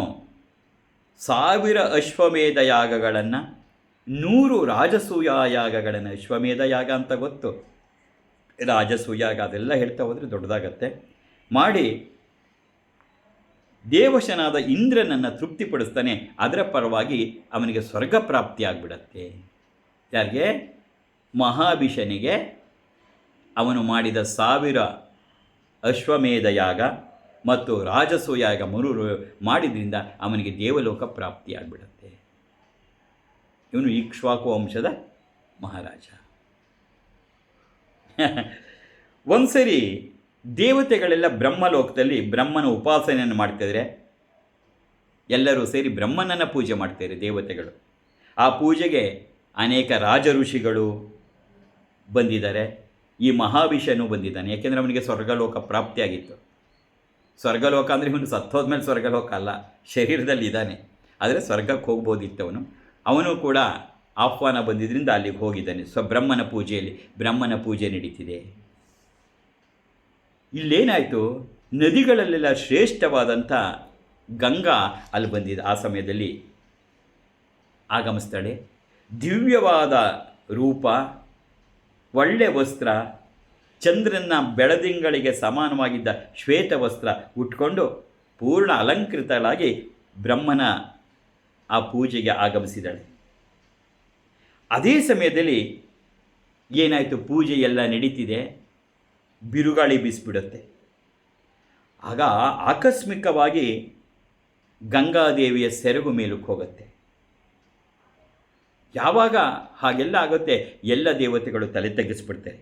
1000 ಅಶ್ವಮೇಧ ಯಾಗಗಳನ್ನು, 100 ರಾಜಸೂಯ ಯಾಗಗಳನ್ನು, ಅಶ್ವಮೇಧ ಯಾಗ ಅಂತ ಗೊತ್ತು, ರಾಜಸೂಯಾಗ ಅದೆಲ್ಲ ಹೇಳ್ತಾ ಹೋದರೆ ದೊಡ್ಡದಾಗತ್ತೆ, ಮಾಡಿ ದೇವಶನಾದ ಇಂದ್ರನನ್ನು ತೃಪ್ತಿಪಡಿಸ್ತಾನೆ. ಅದರ ಪರವಾಗಿ ಅವನಿಗೆ ಸ್ವರ್ಗ ಪ್ರಾಪ್ತಿಯಾಗ್ಬಿಡತ್ತೆ. ಯಾರಿಗೆ? ಮಹಾಭಿಷನಿಗೆ. ಅವನು ಮಾಡಿದ 1000 ಅಶ್ವಮೇಧ ಯಾಗ ಮತ್ತು ರಾಜಸೂಯಾಗ ಮಾಡಿದ್ರಿಂದ ಅವನಿಗೆ ದೇವಲೋಕ ಪ್ರಾಪ್ತಿಯಾಗ್ಬಿಡತ್ತೆ. ಇವನು ಇಕ್ಷ್ವಾಕು ವಂಶದ ಮಹಾರಾಜ. ಒಂದ್ಸರಿ ದೇವತೆಗಳೆಲ್ಲ ಬ್ರಹ್ಮಲೋಕದಲ್ಲಿ ಬ್ರಹ್ಮನ ಉಪಾಸನೆಯನ್ನು ಮಾಡ್ತಿದ್ರೆ, ಎಲ್ಲರೂ ಸೇರಿ ಬ್ರಹ್ಮನನ್ನು ಪೂಜೆ ಮಾಡ್ತಾರೆ ದೇವತೆಗಳು. ಆ ಪೂಜೆಗೆ ಅನೇಕ ರಾಜ ಋಷಿಗಳು ಬಂದಿದ್ದಾರೆ. ಈ ಮಹಾಭಿಷನು ಬಂದಿದ್ದಾನೆ. ಯಾಕೆಂದರೆ ಅವನಿಗೆ ಸ್ವರ್ಗಲೋಕ ಪ್ರಾಪ್ತಿಯಾಗಿತ್ತು. ಸ್ವರ್ಗಲೋಕ ಅಂದರೆ ಇವನು ಸತ್ತೋದ್ಮೇಲೆ ಸ್ವರ್ಗಲೋಕ ಅಲ್ಲ, ಶರೀರದಲ್ಲಿ ಇದ್ದಾನೆ, ಆದರೆ ಸ್ವರ್ಗಕ್ಕೆ ಹೋಗ್ಬೋದಿತ್ತು ಅವನು. ಅವನು ಕೂಡ ಆಹ್ವಾನ ಬಂದಿದ್ದರಿಂದ ಅಲ್ಲಿಗೆ ಹೋಗಿದ್ದಾನೆ. ಬ್ರಹ್ಮನ ಪೂಜೆಯಲ್ಲಿ ಬ್ರಹ್ಮನ ಪೂಜೆ ನಡೀತಿದೆ. ಇಲ್ಲೇನಾಯಿತು, ನದಿಗಳಲ್ಲೆಲ್ಲ ಶ್ರೇಷ್ಠವಾದಂಥ ಗಂಗಾ ಅಲ್ಲಿ ಬಂದಿದೆ. ಆ ಸಮಯದಲ್ಲಿ ಆಗಮಿಸ್ತಾಳೆ. ದಿವ್ಯವಾದ ರೂಪ, ಒಳ್ಳೆ ವಸ್ತ್ರ, ಚಂದ್ರನ ಬೆಳದಿಂಗಳಿಗೆ ಸಮಾನವಾಗಿದ್ದ ಶ್ವೇತ ವಸ್ತ್ರ ಉಟ್ಕೊಂಡು ಪೂರ್ಣ ಅಲಂಕೃತಳಾಗಿ ಬ್ರಹ್ಮನ ಆ ಪೂಜೆಗೆ ಆಗಮಿಸಿದಳು. ಅದೇ ಸಮಯದಲ್ಲಿ ಏನಾಯಿತು, ಪೂಜೆ ಎಲ್ಲ ನಡೀತಿದೆ. ಬಿರುಗಾಳಿ ಬೀಸಿಬಿಡುತ್ತೆ. ಆಗ ಆಕಸ್ಮಿಕವಾಗಿ ಗಂಗಾದೇವಿಯ ಸೆರಗು ಮೇಲಕ್ಕೆ ಹೋಗುತ್ತೆ. ಯಾವಾಗ ಹಾಗೆಲ್ಲ ಆಗುತ್ತೆ ಎಲ್ಲ ದೇವತೆಗಳು ತಲೆ ತಗ್ಗಿಸ್ಬಿಡ್ತಾರೆ.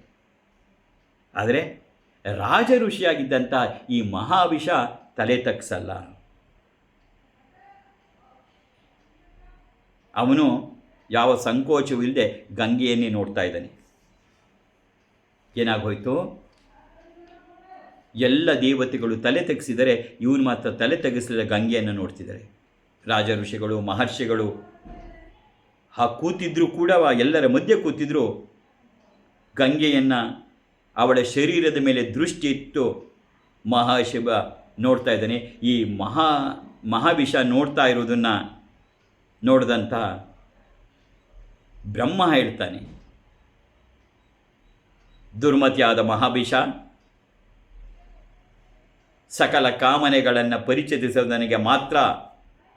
ಆದರೆ ರಾಜ ಋಷಿಯಾಗಿದ್ದಂಥ ಈ ಮಹಾವಿಷ ತಲೆ ತಗ್ಸಲ್ಲ. ಅವನು ಯಾವ ಸಂಕೋಚವೂ ಇಲ್ಲದೆ ಗಂಗೆಯನ್ನೇ ನೋಡ್ತಾ ಇದ್ದಾನೆ. ಏನಾಗೋಯ್ತು, ಎಲ್ಲ ದೇವತೆಗಳು ತಲೆ ತೆಗೆಸಿದರೆ ಇವನು ಮಾತ್ರ ತಲೆ ತೆಗೆಸಲಿಲ್ಲ, ಗಂಗೆಯನ್ನು ನೋಡ್ತಿದ್ದಾರೆ. ರಾಜ ಋಷಿಗಳು ಮಹರ್ಷಿಗಳು ಕೂತಿದ್ರೂ ಕೂಡ, ಎಲ್ಲರ ಮಧ್ಯೆ ಕೂತಿದ್ರು, ಗಂಗೆಯನ್ನು ಅವಳ ಶರೀರದ ಮೇಲೆ ದೃಷ್ಟಿ ಇಟ್ಟು ಮಹಾಶಿವ ನೋಡ್ತಾ ಇದ್ದಾನೆ. ಈ ಮಹಾವಿಷ ನೋಡ್ತಾ ಇರೋದನ್ನು ನೋಡಿದಂಥ ಬ್ರಹ್ಮ ಹೇಳ್ತಾನೆ, ದುರ್ಮತಿಯಾದ ಮಹಾವಿಷ, ಸಕಲ ಕಾಮನೆಗಳನ್ನು ಪರಿಚಯಿಸೋದನಿಗೆ ಮಾತ್ರ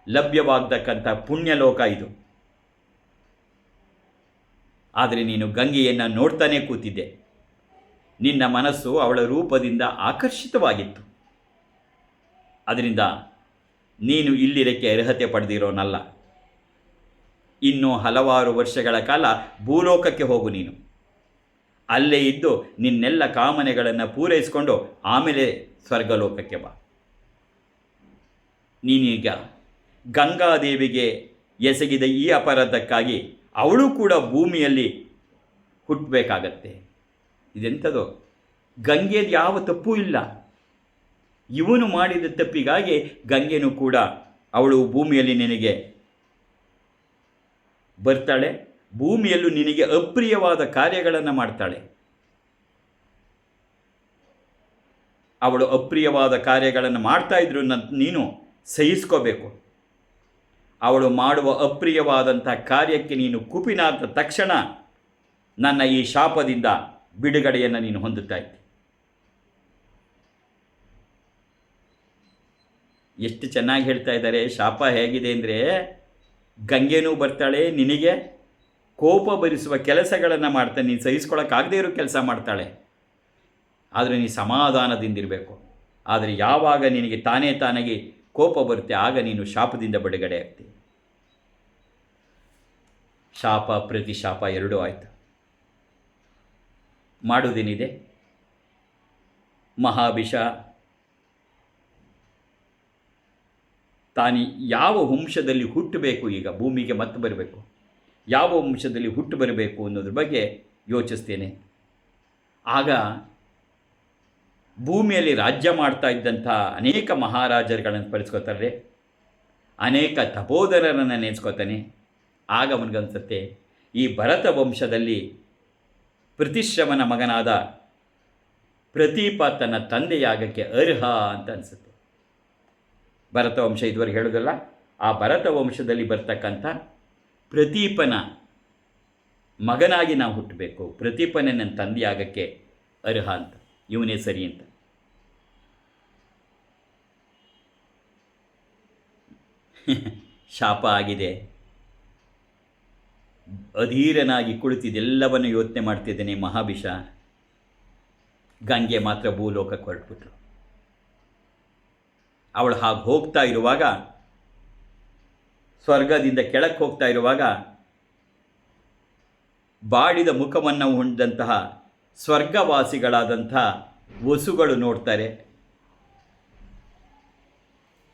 ಲಭ್ಯವಾಗತಕ್ಕಂಥ ಪುಣ್ಯಲೋಕ ಇದು. ಆದರೆ ನೀನು ಗಂಗೆಯನ್ನು ನೋಡ್ತಾನೆ ಕೂತಿದ್ದೆ. ನಿನ್ನ ಮನಸ್ಸು ಅವಳ ರೂಪದಿಂದ ಆಕರ್ಷಿತವಾಗಿತ್ತು. ಅದರಿಂದ ನೀನು ಇಲ್ಲಿರಕ್ಕೆ ಅರ್ಹತೆ ಪಡೆದಿರೋನಲ್ಲ. ಇನ್ನೂ ಹಲವಾರು ವರ್ಷಗಳ ಕಾಲ ಭೂಲೋಕಕ್ಕೆ ಹೋಗು. ನೀನು ಅಲ್ಲೇ ಇದ್ದು ನಿನ್ನೆಲ್ಲ ಕಾಮನೆಗಳನ್ನು ಪೂರೈಸಿಕೊಂಡು ಆಮೇಲೆ ಸ್ವರ್ಗಲೋಕಕ್ಕೆ ಬಾ. ನೀನೀಗ ಗಂಗಾದೇವಿಗೆ ಎಸಗಿದ ಈ ಅಪರಾಧಕ್ಕಾಗಿ ಅವಳು ಕೂಡ ಭೂಮಿಯಲ್ಲಿ ಹುಟ್ಟಬೇಕಾಗತ್ತೆ. ಇದೆಂಥದ್ದು, ಗಂಗೆದು ಯಾವ ತಪ್ಪೂ ಇಲ್ಲ. ಇವನು ಮಾಡಿದ ತಪ್ಪಿಗಾಗಿ ಗಂಗೆನೂ ಕೂಡ ಅವಳು ಭೂಮಿಯಲ್ಲಿ ನಿನಗೆ ಬರ್ತಾಳೆ. ಭೂಮಿಯಲ್ಲೂ ನಿನಗೆ ಅಪ್ರಿಯವಾದ ಕಾರ್ಯಗಳನ್ನು ಮಾಡ್ತಾಳೆ. ಅವಳು ಅಪ್ರಿಯವಾದ ಕಾರ್ಯಗಳನ್ನು ಮಾಡ್ತಾಯಿದ್ರು ನೀನು ಸಹಿಸ್ಕೋಬೇಕು. ಅವಳು ಮಾಡುವ ಅಪ್ರಿಯವಾದಂಥ ಕಾರ್ಯಕ್ಕೆ ನೀನು ಕುಪಿನಾದ ತಕ್ಷಣ ನನ್ನ ಈ ಶಾಪದಿಂದ ಬಿಡುಗಡೆಯನ್ನು ನೀನು ಹೊಂದುತ್ತಾ ಇದ್ದೆ. ಎಷ್ಟು ಚೆನ್ನಾಗಿ ಹೇಳ್ತಾ ಇದ್ದಾರೆ. ಶಾಪ ಹೇಗಿದೆ ಅಂದರೆ, ಗಂಗೆನೂ ಬರ್ತಾಳೆ, ನಿನಗೆ ಕೋಪ ಭರಿಸುವ ಕೆಲಸಗಳನ್ನು ಮಾಡ್ತಾನೆ, ನೀನು ಸಹಿಸ್ಕೊಳ್ಳೋಕ್ಕಾಗದೇ ಇರೋ ಕೆಲಸ ಮಾಡ್ತಾಳೆ. ಆದರೆ ನೀನು ಸಮಾಧಾನದಿಂದಿರಬೇಕು. ಆದರೆ ಯಾವಾಗ ನಿನಗೆ ತಾನಾಗಿ ಕೋಪ ಬರುತ್ತೆ, ಆಗ ನೀನು ಶಾಪದಿಂದ ಬಿಡುಗಡೆ ಆಗ್ತೀವಿ. ಶಾಪ ಪ್ರತಿಶಾಪ ಎರಡೂ ಆಯಿತು. ಮಾಡುವುದೇನಿದೆ? ಮಹಾವಿಷ ತಾನು ಯಾವ ವಂಶದಲ್ಲಿ ಹುಟ್ಟಬೇಕು, ಈಗ ಭೂಮಿಗೆ ಮತ್ತೆ ಬರಬೇಕು, ಯಾವ ವಂಶದಲ್ಲಿ ಹುಟ್ಟು ಬರಬೇಕು ಅನ್ನೋದ್ರ ಬಗ್ಗೆ ಯೋಚಿಸ್ತೇನೆ. ಆಗ ಭೂಮಿಯಲ್ಲಿ ರಾಜ್ಯ ಮಾಡ್ತಾ ಇದ್ದಂಥ ಅನೇಕ ಮಹಾರಾಜರುಗಳನ್ನು ಸ್ಮರಿಸ್ಕೋತಾರೆ, ಅನೇಕ ತಪೋಧರರನ್ನು ನೆನೆಸ್ಕೋತಾನೆ. ಆಗ ಅವನಿಗನ್ಸುತ್ತೆ, ಈ ಭರತ ವಂಶದಲ್ಲಿ ಪ್ರತಿಶ್ರಮನ ಮಗನಾದ ಪ್ರತೀಪ ತನ್ನ ತಂದೆಯಾಗಕ್ಕೆ ಅರ್ಹ ಅಂತ ಅನಿಸುತ್ತೆ. ಭರತ ವಂಶ ಇದುವರೆಗೆ ಹೇಳೋದಲ್ಲ, ಆ ಭರತ ವಂಶದಲ್ಲಿ ಬರ್ತಕ್ಕಂಥ ಪ್ರತೀಪನ ಮಗನಾಗಿ ನಾವು ಹುಟ್ಟಬೇಕು, ಪ್ರತೀಪನೇ ನನ್ನ ತಂದೆಯಾಗಕ್ಕೆ ಅರ್ಹ ಅಂತ, ಇವನೇ ಸರಿ ಅಂತ. ಶಾಪ ಆಗಿದೆ. ಅಧೀರನಾಗಿ ಕುಳಿತಿದ್ದೆಲ್ಲವನ್ನು ಯೋಚನೆ ಮಾಡ್ತಿದ್ದೇನೆ ಮಹಾವಿಷ. ಗಂಗೆ ಮಾತ್ರ ಭೂಲೋಕಕ್ಕೆ ಹೊರಟ್ಬಿಟ್ರು. ಅವಳು ಹಾಗೆ ಹೋಗ್ತಾ ಇರುವಾಗ, ಸ್ವರ್ಗದಿಂದ ಕೆಳಕ್ಕೆ ಹೋಗ್ತಾ ಇರುವಾಗ, ಬಾಡಿದ ಮುಖವನ್ನು ಹೊಂದಂತಹ ಸ್ವರ್ಗವಾಸಿಗಳಾದಂಥ ವಸುಗಳು ನೋಡ್ತಾರೆ.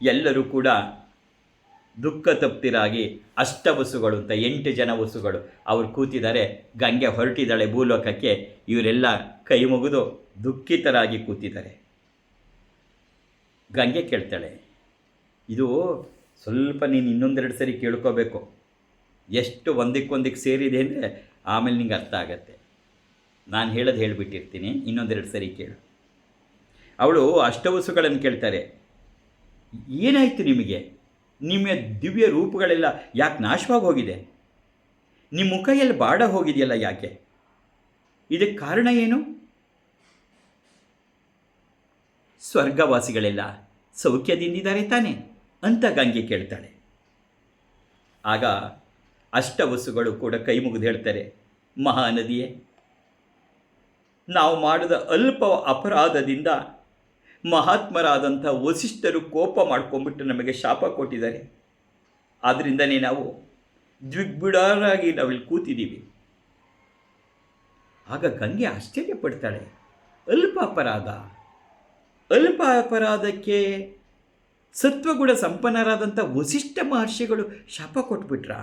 ಎಲ್ಲರೂ ಕೂಡ ದುಃಖ ತಪ್ತಿರಾಗಿ ಅಷ್ಟವಸುಗಳು ಅಂತ 8 ಜನ ವಸುಗಳು ಅವರು ಕೂತಿದ್ದಾರೆ. ಗಂಗೆ ಹೊರಟಿದ್ದಾಳೆ ಭೂಲೋಕಕ್ಕೆ. ಇವರೆಲ್ಲ ಕೈ ಮುಗಿದು ದುಃಖಿತರಾಗಿ ಕೂತಿದ್ದಾರೆ. ಗಂಗೆ ಕೇಳ್ತಾಳೆ, ಇದು ಸ್ವಲ್ಪ ನೀನು ಇನ್ನೊಂದೆರಡು ಸರಿ ಕೇಳ್ಕೋಬೇಕು. ಎಷ್ಟು ಒಂದಕ್ಕೊಂದಕ್ಕೆ ಸೇರಿದೆ ಅಂದರೆ ಆಮೇಲೆ ನಿಂಗೆ ಅರ್ಥ ಆಗತ್ತೆ. ನಾನು ಹೇಳೋದು ಹೇಳಿಬಿಟ್ಟಿರ್ತೀನಿ, ಇನ್ನೊಂದೆರಡು ಸರಿ ಕೇಳು. ಅವಳು ಅಷ್ಟವಸುಗಳನ್ನು ಕೇಳ್ತಾರೆ, ಏನಾಯಿತು ನಿಮಗೆ? ನಿಮ್ಮ ದಿವ್ಯ ರೂಪಗಳೆಲ್ಲ ಯಾಕೆ ನಾಶವಾಗಿ ಹೋಗಿದೆ? ನಿಮ್ಮ ಮುಖ ಎಲ್ಲ ಬಾಡ ಹೋಗಿದೆಯಲ್ಲ, ಯಾಕೆ? ಇದಕ್ಕೆ ಕಾರಣ ಏನು? ಸ್ವರ್ಗವಾಸಿಗಳೆಲ್ಲ ಸೌಖ್ಯದಿಂದಿದ್ದಾರೆ ತಾನೆ ಅಂತ ಗಂಗೆ ಕೇಳ್ತಾಳೆ. ಆಗ ಅಷ್ಟವಸುಗಳು ಕೂಡ ಕೈ ಮುಗಿದು ಹೇಳ್ತಾರೆ, ಮಹಾನದಿಯೇ, ನಾವು ಮಾಡಿದ ಅಲ್ಪ ಅಪರಾಧದಿಂದ ಮಹಾತ್ಮರಾದಂಥ ವಸಿಷ್ಠರು ಕೋಪ ಮಾಡ್ಕೊಂಡ್ಬಿಟ್ಟು ನಮಗೆ ಶಾಪ ಕೊಟ್ಟಿದ್ದಾರೆ. ಆದ್ದರಿಂದನೇ ನಾವು ದ್ವಿಗ್ಬಿಡಾರಾಗಿ ನಾವಿಲ್ಲಿ ಕೂತಿದ್ದೀವಿ. ಆಗ ಗಂಗೆ ಆಶ್ಚರ್ಯಪಡ್ತಾಳೆ. ಅಲ್ಪ ಅಪರಾಧಕ್ಕೆ ಸತ್ವಗುಣ ಸಂಪನ್ನರಾದಂಥ ವಸಿಷ್ಠ ಮಹರ್ಷಿಗಳು ಶಾಪ ಕೊಟ್ಬಿಟ್ರಾ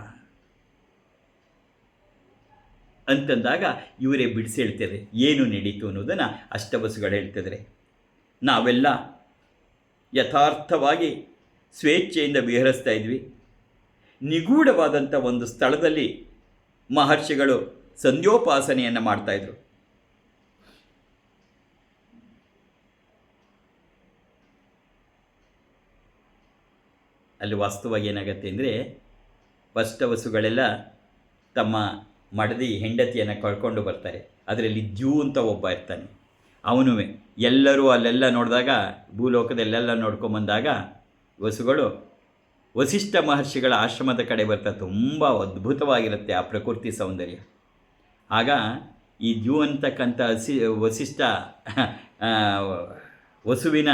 ಅಂತಂದಾಗ ಇವರೇ ಬಿಡಿಸಿ ಹೇಳ್ತಾರೆ ಏನು ನಡೀತು ಅನ್ನೋದನ್ನು ಅಷ್ಟವಸುಗಳು ಹೇಳ್ತಿದ್ದಾರೆ. ನಾವೆಲ್ಲ ಯಥಾರ್ಥವಾಗಿ ಸ್ವೇಚ್ಛೆಯಿಂದ ವಿಹರಿಸ್ತಾ ಇದ್ವಿ. ನಿಗೂಢವಾದಂಥ ಒಂದು ಸ್ಥಳದಲ್ಲಿ ಮಹರ್ಷಿಗಳು ಸಂಧ್ಯೋಪಾಸನೆಯನ್ನು ಮಾಡ್ತಾಯಿದ್ರು. ಅಲ್ಲಿ ವಾಸ್ತವವಾಗಿ ಏನಾಗತ್ತೆ ಅಂದರೆ ಅಷ್ಟವಸುಗಳೆಲ್ಲ ತಮ್ಮ ಮಡದಿ ಹೆಂಡತಿಯನ್ನು ಕಳ್ಕೊಂಡು ಬರ್ತಾರೆ. ಅದರಲ್ಲಿ ದ್ಯೂ ಅಂತ ಒಬ್ಬ ಇರ್ತಾನೆ. ಅವನು ಎಲ್ಲರೂ ಅಲ್ಲೆಲ್ಲ ನೋಡಿದಾಗ ಭೂಲೋಕದಲ್ಲೆಲ್ಲ ನೋಡ್ಕೊಂಬಂದಾಗ ವಸುಗಳು ವಸಿಷ್ಠ ಮಹರ್ಷಿಗಳ ಆಶ್ರಮದ ಕಡೆ ಬರ್ತಾರೆ. ತುಂಬ ಅದ್ಭುತವಾಗಿರುತ್ತೆ ಆ ಪ್ರಕೃತಿ ಸೌಂದರ್ಯ. ಆಗ ಈ ದ್ಯೂ ಅಂತಕ್ಕಂಥ ವಸಿಷ್ಠ ವಸುವಿನ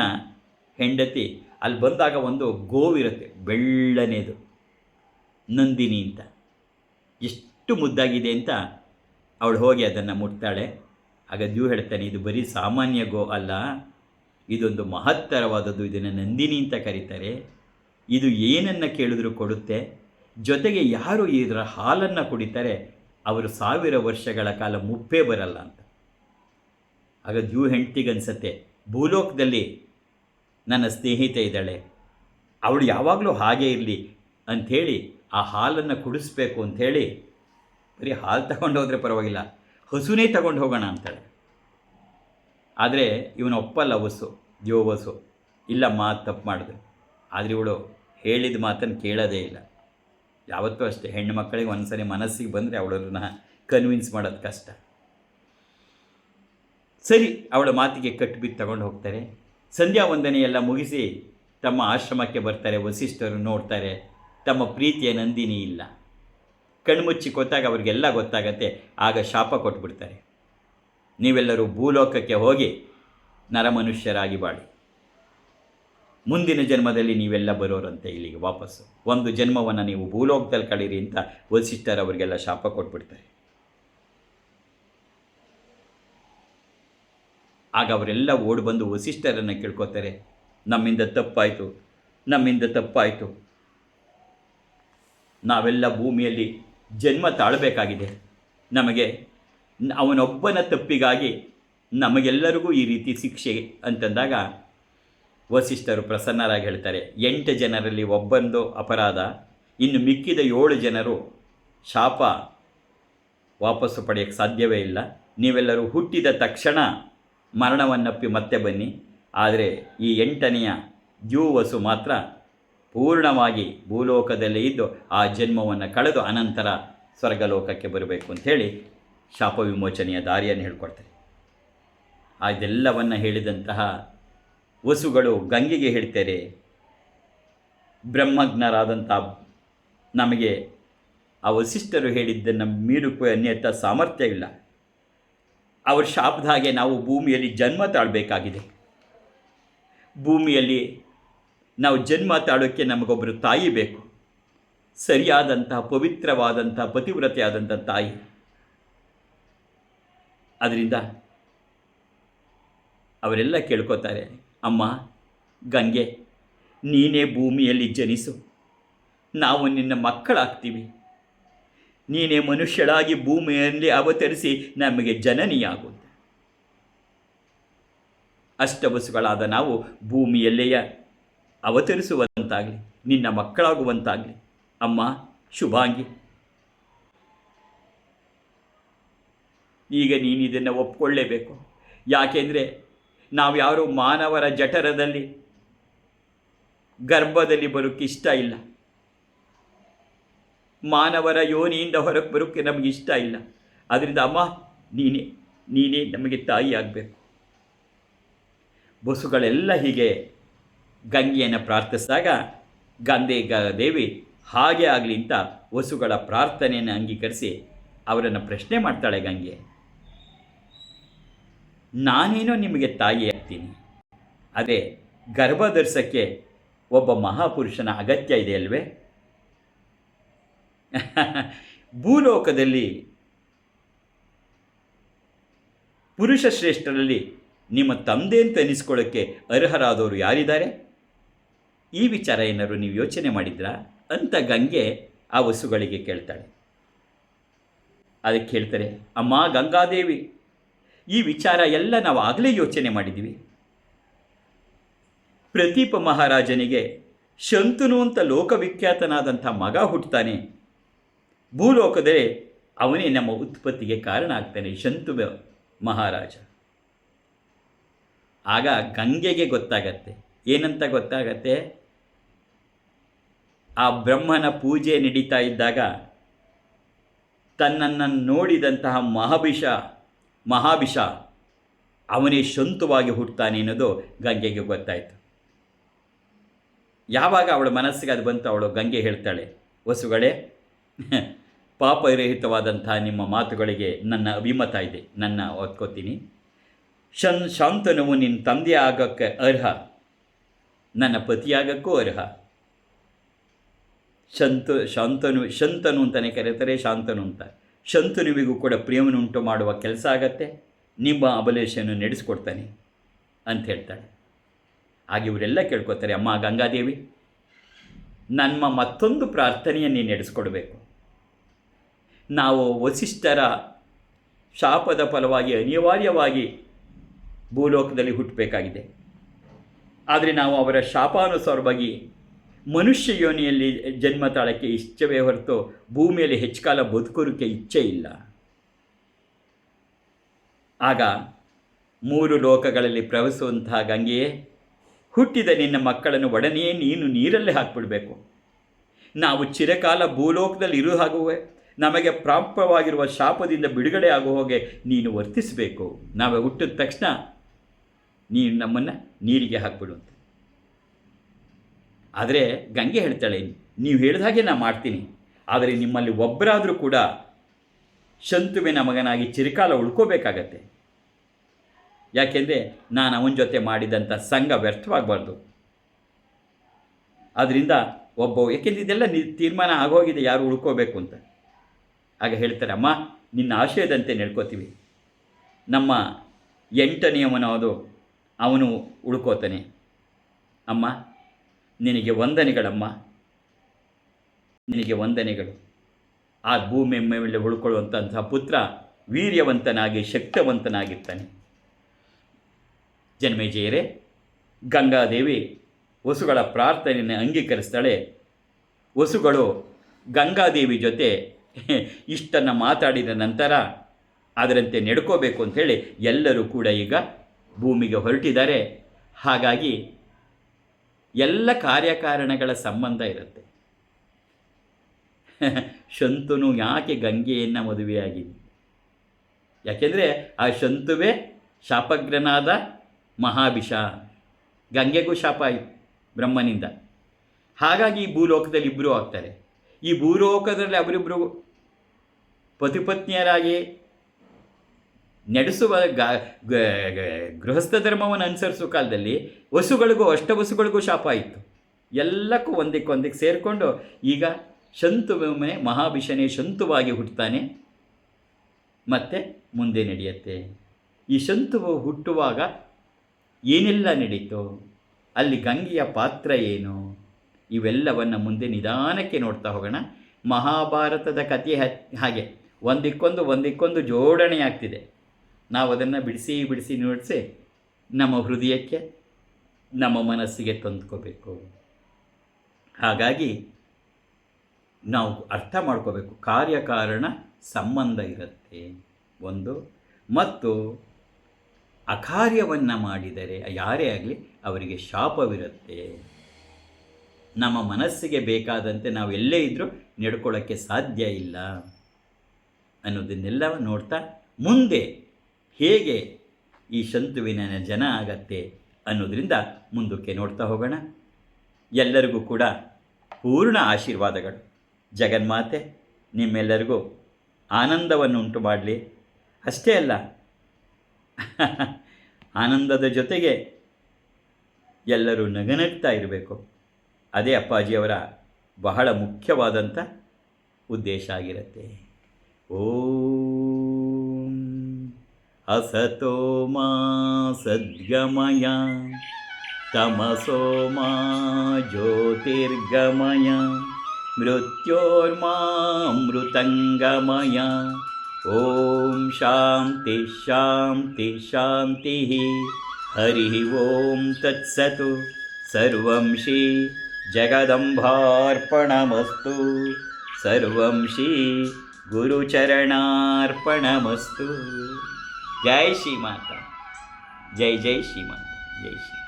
ಹೆಂಡತಿ ಅಲ್ಲಿ ಬಂದಾಗ ಒಂದು ಗೋವಿರುತ್ತೆ, ಬೆಳ್ಳನೇದು, ನಂದಿನಿ ಅಂತ. ಎಷ್ಟು ಮುದ್ದಾಗಿದೆ ಅಂತ ಅವಳು ಹೋಗಿ ಅದನ್ನು ಮುಟ್ತಾಳೆ. ಆಗ ದ್ಯೂ ಹೇಳ್ತಾನೆ, ಇದು ಬರೀ ಸಾಮಾನ್ಯ ಗೋ ಅಲ್ಲ, ಇದೊಂದು ಮಹತ್ತರವಾದದ್ದು, ಇದನ್ನು ನಂದಿನಿ ಅಂತ ಕರೀತಾರೆ. ಇದು ಏನನ್ನು ಕೇಳಿದ್ರೂ ಕೊಡುತ್ತೆ. ಜೊತೆಗೆ ಯಾರು ಇದರ ಹಾಲನ್ನು ಕುಡಿತಾರೆ ಅವರು 1000 ವರ್ಷಗಳ ಕಾಲ ಮುಪ್ಪೇ ಬರಲ್ಲ ಅಂತ. ಆಗ ದ್ಯೂ ಹೆಂಡ್ತಿಗನ್ಸತ್ತೆ, ಭೂಲೋಕದಲ್ಲಿ ನನ್ನ ಸ್ನೇಹಿತೆ ಇದ್ದಾಳೆ, ಅವಳು ಯಾವಾಗಲೂ ಹಾಗೇ ಇರಲಿ ಅಂಥೇಳಿ ಆ ಹಾಲನ್ನು ಕುಡಿಸ್ಬೇಕು ಅಂಥೇಳಿ ಬರೀ ಹಾಲು ತಗೊಂಡು ಹೋದರೆ ಪರವಾಗಿಲ್ಲ, ಹಸುನೇ ತಗೊಂಡು ಹೋಗೋಣ ಅಂತಾಳೆ. ಆದರೆ ಇವನು ಒಪ್ಪಲ್ಲ ದ್ಯೋ ವಸು. ಇಲ್ಲ, ಮಾತು ತಪ್ಪು ಮಾಡಿದೆ. ಆದರೆ ಇವಳು ಹೇಳಿದ ಮಾತನ್ನು ಕೇಳೋದೇ ಇಲ್ಲ. ಯಾವತ್ತೂ ಅಷ್ಟೇ, ಹೆಣ್ಣು ಮಕ್ಕಳಿಗೆ ಒಂದ್ಸರಿ ಮನಸ್ಸಿಗೆ ಬಂದರೆ ಅವಳನ್ನ ಕನ್ವಿನ್ಸ್ ಮಾಡೋದು ಕಷ್ಟ. ಸರಿ, ಅವಳ ಮಾತಿಗೆ ಕಟ್ಟಿಬಿದ್ದು ತಗೊಂಡು ಹೋಗ್ತಾರೆ. ಸಂಧ್ಯಾ ವಂದನೆ ಎಲ್ಲ ಮುಗಿಸಿ ತಮ್ಮ ಆಶ್ರಮಕ್ಕೆ ಬರ್ತಾರೆ. ವಸಿಷ್ಠರು ನೋಡ್ತಾರೆ, ತಮ್ಮ ಪ್ರೀತಿಯ ನಂದಿನಿ ಇಲ್ಲ. ಕಣ್ಮುಚ್ಚಿ ಕೊತ್ತಾಗ ಅವ್ರಿಗೆಲ್ಲ ಗೊತ್ತಾಗತ್ತೆ. ಆಗ ಶಾಪ ಕೊಟ್ಬಿಡ್ತಾರೆ, ನೀವೆಲ್ಲರೂ ಭೂಲೋಕಕ್ಕೆ ಹೋಗಿ ನರಮನುಷ್ಯರಾಗಿ ಬಾಳಿ, ಮುಂದಿನ ಜನ್ಮದಲ್ಲಿ ನೀವೆಲ್ಲ ಬರೋರಂತೆ ಇಲ್ಲಿಗೆ ವಾಪಸ್ಸು. ಒಂದು ಜನ್ಮವನ್ನು ನೀವು ಭೂಲೋಕದಲ್ಲಿ ಕಳೀರಿ ಅಂತ ವಸಿಷ್ಠರು ಅವರಿಗೆಲ್ಲ ಶಾಪ ಕೊಟ್ಬಿಡ್ತಾರೆ. ಆಗ ಅವರೆಲ್ಲ ಓಡಿ ಬಂದು ವಸಿಷ್ಠರನ್ನು ಕೇಳ್ಕೊತಾರೆ, ನಮ್ಮಿಂದ ತಪ್ಪಾಯಿತು, ನಾವೆಲ್ಲ ಭೂಮಿಯಲ್ಲಿ ಜನ್ಮ ತಾಳಬೇಕಾಗಿದೆ. ನಮಗೆ ಅವನೊಬ್ಬನ ತಪ್ಪಿಗಾಗಿ ನಮಗೆಲ್ಲರಿಗೂ ಈ ರೀತಿ ಶಿಕ್ಷೆ ಅಂತಂದಾಗ ವಸಿಷ್ಠರು ಪ್ರಸನ್ನರಾಗಿ ಹೇಳ್ತಾರೆ, 8 ಜನರಲ್ಲಿ ಒಬ್ಬಂದು ಅಪರಾಧ, ಇನ್ನು ಮಿಕ್ಕಿದ 7 ಜನರು ಶಾಪ ವಾಪಸ್ಸು ಪಡೆಯೋಕ್ಕೆ ಸಾಧ್ಯವೇ ಇಲ್ಲ. ನೀವೆಲ್ಲರೂ ಹುಟ್ಟಿದ ತಕ್ಷಣ ಮರಣವನ್ನಪ್ಪಿ ಮತ್ತೆ ಬನ್ನಿ. ಆದರೆ ಈ 8ನೆಯ ದ್ಯೂ ವಸು ಮಾತ್ರ ಪೂರ್ಣವಾಗಿ ಭೂಲೋಕದಲ್ಲೇ ಇದ್ದು ಆ ಜನ್ಮವನ್ನು ಕಳೆದು ಅನಂತರ ಸ್ವರ್ಗಲೋಕಕ್ಕೆ ಬರಬೇಕು ಅಂಥೇಳಿ ಶಾಪ ವಿಮೋಚನೆಯ ದಾರಿಯನ್ನು ಹೇಳ್ಕೊಡ್ತಾರೆ. ಅದೆಲ್ಲವನ್ನು ಹೇಳಿದಂತಹ ವಸುಗಳು ಗಂಗೆಗೆ ಹೇಳ್ತಾರೆ, ಬ್ರಹ್ಮಜ್ಞರಾದಂಥ ನಮಗೆ ಆ ವಸಿಷ್ಠರು ಹೇಳಿದ್ದನ್ನು ಮೀರುಕು ಅನ್ಯಥ ಸಾಮರ್ಥ್ಯ ಇಲ್ಲ. ಅವ್ರ ಶಾಪದ ಹಾಗೆ ನಾವು ಭೂಮಿಯಲ್ಲಿ ಜನ್ಮ ತಾಳಬೇಕಾಗಿದೆ. ಭೂಮಿಯಲ್ಲಿ ನಾವು ಜನ್ಮ ತಾಳೋಕ್ಕೆ ನಮಗೊಬ್ಬರು ತಾಯಿ ಬೇಕು, ಸರಿಯಾದಂತಹ ಪವಿತ್ರವಾದಂಥ ಪತಿವ್ರತೆಯಾದಂಥ ತಾಯಿ. ಅದರಿಂದ ಅವರೆಲ್ಲ ಕೇಳ್ಕೊತಾರೆ, ಅಮ್ಮ ಗಂಗೆ, ನೀನೇ ಭೂಮಿಯಲ್ಲಿ ಜನಿಸು, ನಾವು ನಿನ್ನ ಮಕ್ಕಳಾಗ್ತೀವಿ. ನೀನೇ ಮನುಷ್ಯಳಾಗಿ ಭೂಮಿಯಲ್ಲಿ ಅವತರಿಸಿ ನಮಗೆ ಜನನಿಯಾಗುತ್ತೆ. ಅಷ್ಟವಸುಗಳಾದ ನಾವು ಭೂಮಿಯಲ್ಲೆಯ ಅವತರಿಸುವಂತಾಗಲಿ, ನಿನ್ನ ಮಕ್ಕಳಾಗುವಂತಾಗಲಿ. ಅಮ್ಮ ಶುಭಾಂಗಿ, ಈಗ ನೀನು ಇದನ್ನು ಒಪ್ಕೊಳ್ಳೇಬೇಕು. ಯಾಕೆಂದರೆ ನಾವು ಯಾರು ಮಾನವರ ಜಠರದಲ್ಲಿ ಗರ್ಭದಲ್ಲಿ ಬರೋಕ್ಕೆ ಇಷ್ಟ ಇಲ್ಲ, ಮಾನವರ ಯೋನಿಯಿಂದ ಹೊರಗೆ ಬರೋಕ್ಕೆ ನಮಗೆ ಇಷ್ಟ ಇಲ್ಲ. ಅದರಿಂದ ಅಮ್ಮ ನೀನೇ ನಮಗೆ ತಾಯಿ ಆಗಬೇಕು. ಬಸುಗಳೆಲ್ಲ ಹೀಗೆ ಗಂಗೆಯನ್ನು ಪ್ರಾರ್ಥಿಸಿದಾಗ ದೇವಿ ಹಾಗೆ ಆಗಲಿ ಅಂತ ವಸುಗಳ ಪ್ರಾರ್ಥನೆಯನ್ನು ಅಂಗೀಕರಿಸಿ ಅವರನ್ನು ಪ್ರಶ್ನೆ ಮಾಡ್ತಾಳೆ ಗಂಗೆ. ನಾನೇನೋ ನಿಮಗೆ ತಾಯಿ ಆಗ್ತೀನಿ, ಆದರೆ ಗರ್ಭ ಧರಿಸೋಕ್ಕೆ ಒಬ್ಬ ಮಹಾಪುರುಷನ ಅಗತ್ಯ ಇದೆ ಅಲ್ವೇ? ಭೂಲೋಕದಲ್ಲಿ ಪುರುಷ ಶ್ರೇಷ್ಠರಲ್ಲಿ ನಿಮ್ಮ ತಂದೆ ಅಂತ ಅನಿಸ್ಕೊಳ್ಳೋಕ್ಕೆ ಅರ್ಹರಾದವರು ಯಾರಿದ್ದಾರೆ? ಈ ವಿಚಾರ ಏನಾದ್ರು ನೀವು ಯೋಚನೆ ಮಾಡಿದ್ರಾ ಅಂತ ಗಂಗೆ ಆ ವಸುಗಳಿಗೆ ಕೇಳ್ತಾಳೆ. ಅದಕ್ಕೆ ಹೇಳ್ತಾರೆ, ಅಮ್ಮ ಗಂಗಾದೇವಿ, ಈ ವಿಚಾರ ಎಲ್ಲ ನಾವು ಆಗಲೇ ಯೋಚನೆ ಮಾಡಿದ್ದೀವಿ. ಪ್ರತೀಪ ಮಹಾರಾಜನಿಗೆ ಶಂತನು ಅಂತ ಲೋಕವಿಖ್ಯಾತನಾದಂಥ ಮಗ ಹುಟ್ಟುತ್ತಾನೆ. ಭೂಲೋಕದಲ್ಲಿ ಅವನೇ ನಮ್ಮ ಉತ್ಪತ್ತಿಗೆ ಕಾರಣ ಆಗ್ತಾನೆ, ಶಂತು ಮಹಾರಾಜ. ಆಗ ಗಂಗೆಗೆ ಗೊತ್ತಾಗತ್ತೆ. ಏನಂತ ಗೊತ್ತಾಗತ್ತೆ? ಆ ಬ್ರಹ್ಮನ ಪೂಜೆ ನಡೀತಾ ಇದ್ದಾಗ ತನ್ನನ್ನು ನೋಡಿದಂತಹ ಮಹಾಭಿಷ ಅವನೇ ಶಂತುವಾಗಿ ಹುಟ್ಟುತ್ತಾನೆ ಅನ್ನೋದು ಗಂಗೆಗೆ ಗೊತ್ತಾಯಿತು. ಯಾವಾಗ ಅವಳ ಮನಸ್ಸಿಗೆ ಅದು ಬಂತು, ಅವಳು ಗಂಗೆ ಹೇಳ್ತಾಳೆ, ವಸುಗಳೇ, ಪಾಪರಹಿತವಾದಂತಹ ನಿಮ್ಮ ಮಾತುಗಳಿಗೆ ನನ್ನ ಅಭಿಮತ ಇದೆ, ನನ್ನ ಒತ್ಕೋತೀನಿ. ಶಾಂತನುವು ನಿನ್ನ ತಂದೆ ಆಗೋಕ್ಕೆ ಅರ್ಹ, ನನ್ನ ಪತಿಯಾಗಕ್ಕೂ ಅರ್ಹ. ಶಂತನು ಅಂತಲೇ ಕರೀತಾರೆ, ಶಾಂತನು ಅಂತ. ಶಂತನುವಿಗೂ ಕೂಡ ಪ್ರೇಮನುಂಟು ಮಾಡುವ ಕೆಲಸ ಆಗತ್ತೆ, ನಿಮ್ಮ ಅಭಿಲಾಷೆಯನ್ನು ನಡೆಸ್ಕೊಡ್ತಾನೆ ಅಂತ ಹೇಳ್ತಾಳೆ. ಹಾಗೆ ಇವರೆಲ್ಲ ಕೇಳ್ಕೊತಾರೆ, ಅಮ್ಮ ಗಂಗಾದೇವಿ, ನಮ್ಮ ಮತ್ತೊಂದು ಪ್ರಾರ್ಥನೆಯನ್ನು ನಡೆಸ್ಕೊಡ್ಬೇಕು. ನಾವು ವಸಿಷ್ಠರ ಶಾಪದ ಫಲವಾಗಿ ಅನಿವಾರ್ಯವಾಗಿ ಭೂಲೋಕದಲ್ಲಿ ಹುಟ್ಟಬೇಕಾಗಿದೆ. ಆದರೆ ನಾವು ಅವರ ಶಾಪಾನುಸಾರವಾಗಿ ಮನುಷ್ಯ ಯೋನಿಯಲ್ಲಿ ಜನ್ಮ ತಾಳಕ್ಕೆ ಇಚ್ಛವೇ ಹೊರತು ಭೂಮಿಯಲ್ಲಿ ಹೆಚ್ಚು ಕಾಲ ಬದುಕೋದಕ್ಕೆ ಇಚ್ಛೆ ಇಲ್ಲ. ಆಗ 3 ಲೋಕಗಳಲ್ಲಿ ಪ್ರವಹಿಸುವಂತಹ ಗಂಗೆಯೇ, ಹುಟ್ಟಿದ ನಿನ್ನ ಮಕ್ಕಳನ್ನು ಒಡನೆಯೇ ನೀನು ನೀರಲ್ಲೇ ಹಾಕಿಬಿಡಬೇಕು. ನಾವು ಚಿರಕಾಲ ಭೂಲೋಕದಲ್ಲಿ ಇರು ಹಾಗುವೆ, ನಮಗೆ ಪ್ರಾಪ್ತವಾಗಿರುವ ಶಾಪದಿಂದ ಬಿಡುಗಡೆ ಆಗುವ ಹಾಗೆ ನೀನು ವರ್ತಿಸಬೇಕು. ನಾವೇ ಹುಟ್ಟಿದ ತಕ್ಷಣ ನೀನು ನಮ್ಮನ್ನು ನೀರಿಗೆ ಹಾಕಿಬಿಡು ಅಂತ. ಆದರೆ ಗಂಗೆ ಹೇಳ್ತಾಳೆ, ನೀವು ಹೇಳಿದ ಹಾಗೆ ನಾನು ಮಾಡ್ತೀನಿ, ಆದರೆ ನಿಮ್ಮಲ್ಲಿ ಒಬ್ಬರಾದರೂ ಕೂಡ ಶಂತುವಿನ ಮಗನಾಗಿ ಚಿರಕಾಲ ಉಳ್ಕೋಬೇಕಾಗತ್ತೆ. ಯಾಕೆಂದರೆ ನಾನು ಅವನ ಜೊತೆ ಮಾಡಿದಂಥ ಸಂಘ ವ್ಯರ್ಥವಾಗಬಾರ್ದು. ಆದ್ದರಿಂದ ಯಾಕೆಂದರೆ ಇದೆಲ್ಲ ತೀರ್ಮಾನ ಆಗೋಗಿದೆ ಯಾರು ಉಳ್ಕೋಬೇಕು ಅಂತ. ಆಗ ಹೇಳ್ತಾರೆ, ಅಮ್ಮ ನಿನ್ನ ಆಶಯದಂತೆ ನಡ್ಕೋತೀವಿ. ನಮ್ಮ 8ನೆಯವನದು ಅವನು ಉಳ್ಕೋತಾನೆ. ಅಮ್ಮ ನಿನಗೆ ವಂದನೆಗಳಮ್ಮ, ನಿನಗೆ ವಂದನೆಗಳು. ಆ ಭೂಮಿ ಮೇಲೆ ಉಳ್ಕೊಳ್ಳುವಂತಹ ಪುತ್ರ ವೀರ್ಯವಂತನಾಗಿ ಶಕ್ತವಂತನಾಗಿರ್ತಾನೆ. ಜನ್ಮೇಜಯರೇ, ಗಂಗಾದೇವಿ ವಸುಗಳ ಪ್ರಾರ್ಥನೆಯನ್ನು ಅಂಗೀಕರಿಸ್ತಾಳೆ. ವಸುಗಳು ಗಂಗಾದೇವಿ ಜೊತೆ ಇಷ್ಟನ್ನು ಮಾತಾಡಿದ ನಂತರ ಅದರಂತೆ ನಡ್ಕೋಬೇಕು ಅಂಥೇಳಿ ಎಲ್ಲರೂ ಕೂಡ ಈಗ ಭೂಮಿಗೆ ಹೊರಟಿದ್ದಾರೆ. ಹಾಗಾಗಿ ಎಲ್ಲ ಕಾರ್ಯಕಾರಣಗಳ ಸಂಬಂಧ ಇರುತ್ತೆ. ಶಂತನು ಯಾಕೆ ಗಂಗೆಯನ್ನು ಮದುವೆಯಾಗಿದೆ? ಯಾಕೆಂದರೆ ಆ ಶಂತುವೇ ಶಾಪಗ್ರನಾದ ಮಹಾಭಿಷ. ಗಂಗೆಗೂ ಶಾಪ ಆಯಿತು ಬ್ರಹ್ಮನಿಂದ. ಹಾಗಾಗಿ ಈ ಭೂಲೋಕದಲ್ಲಿ ಇಬ್ಬರೂ ಆಗ್ತಾರೆ. ಈ ಭೂಲೋಕದಲ್ಲಿ ಅವರಿಬ್ಬರು ಪತಿಪತ್ನಿಯರಾಗಿ ನಡೆಸುವ ಗೃಹಸ್ಥ ಧರ್ಮವನ್ನು ಅನುಸರಿಸುವ ಕಾಲದಲ್ಲಿ ವಸುಗಳಿಗೂ ಶಾಪ ಆಯಿತು. ಎಲ್ಲಕ್ಕೂ ಒಂದಕ್ಕೆ ಸೇರಿಕೊಂಡು ಈಗ ಶಂತುವೊಮ್ಮೆ ಮಹಾಭಿಷನೇ ಶಂತುವಾಗಿ ಹುಟ್ಟುತ್ತಾನೆ. ಮತ್ತು ಮುಂದೆ ನಡೆಯುತ್ತೆ. ಈ ಶಂತುವು ಹುಟ್ಟುವಾಗ ಏನೆಲ್ಲ ನಡೀತು, ಅಲ್ಲಿ ಗಂಗೆಯ ಪಾತ್ರ ಏನು, ಇವೆಲ್ಲವನ್ನು ಮುಂದೆ ನಿಧಾನಕ್ಕೆ ನೋಡ್ತಾ ಹೋಗೋಣ. ಮಹಾಭಾರತದ ಕಥೆ ಹಾಗೆ ಒಂದಕ್ಕೊಂದು ಜೋಡಣೆ ಆಗ್ತಿದೆ. ನಾವು ಅದನ್ನು ಬಿಡಿಸಿ ನೋಡಿಸಿ ನಮ್ಮ ಹೃದಯಕ್ಕೆ ನಮ್ಮ ಮನಸ್ಸಿಗೆ ತಂದ್ಕೋಬೇಕು. ಹಾಗಾಗಿ ನಾವು ಅರ್ಥ ಮಾಡ್ಕೋಬೇಕು, ಕಾರ್ಯಕಾರಣ ಸಂಬಂಧ ಇರುತ್ತೆ ಒಂದು. ಮತ್ತು ಅಕಾರ್ಯವನ್ನು ಮಾಡಿದರೆ ಯಾರೇ ಆಗಲಿ ಅವರಿಗೆ ಶಾಪವಿರುತ್ತೆ. ನಮ್ಮ ಮನಸ್ಸಿಗೆ ಬೇಕಾದಂತೆ ನಾವು ಎಲ್ಲೇ ಇದ್ದರೂ ನಡ್ಕೊಳ್ಳೋಕ್ಕೆ ಸಾಧ್ಯ ಇಲ್ಲ ಅನ್ನೋದನ್ನೆಲ್ಲ ನೋಡ್ತಾ ಮುಂದೆ ಹೇಗೆ ಈ ಶಂತುವಿನ ಜನ ಆಗತ್ತೆ ಅನ್ನೋದರಿಂದ ಮುಂದಕ್ಕೆ ನೋಡ್ತಾ ಹೋಗೋಣ. ಎಲ್ಲರಿಗೂ ಕೂಡ ಪೂರ್ಣ ಆಶೀರ್ವಾದಗಳು. ಜಗನ್ಮಾತೆ ನಿಮ್ಮೆಲ್ಲರಿಗೂ ಆನಂದವನ್ನು ಉಂಟು ಮಾಡಲಿ. ಅಷ್ಟೇ ಅಲ್ಲ, ಆನಂದದ ಜೊತೆಗೆ ಎಲ್ಲರೂ ನಗನಗ್ತಾ ಇರಬೇಕು. ಅದೇ ಅಪ್ಪಾಜಿಯವರ ಬಹಳ ಮುಖ್ಯವಾದಂಥ ಉದ್ದೇಶ ಆಗಿರುತ್ತೆ. ಓಂ ಅಸತೋ ಮಾ ಸದ್ಗಮಯ ತಮಸೋ ಮಾ ಜ್ಯೋತಿರ್ಗಮಯ ಮೃತ್ಯೋರ್ಮಾಮೃತಂಗಮಯ. ಓಂ ಶಾಂತಿ ಶಾಂತಿ ಶಾಂತಿ. ಹರಿ ಓಂ ತತ್ಸತ್. ಸರ್ವಂ ಶ್ರೀ ಜಗದಂಬಾರ್ಪಣಮಸ್ತು. ಸರ್ವಂ ಶ್ರೀ ಗುರುಚರಣಾರ್ಪಣಮಸ್ತು. ಜೈ ಶ್ರೀ ಮಾತಾ. ಜೈ ಜೈ ಶ್ರೀ ಮಾತಾ. ಜೈ ಶ್ರೀ.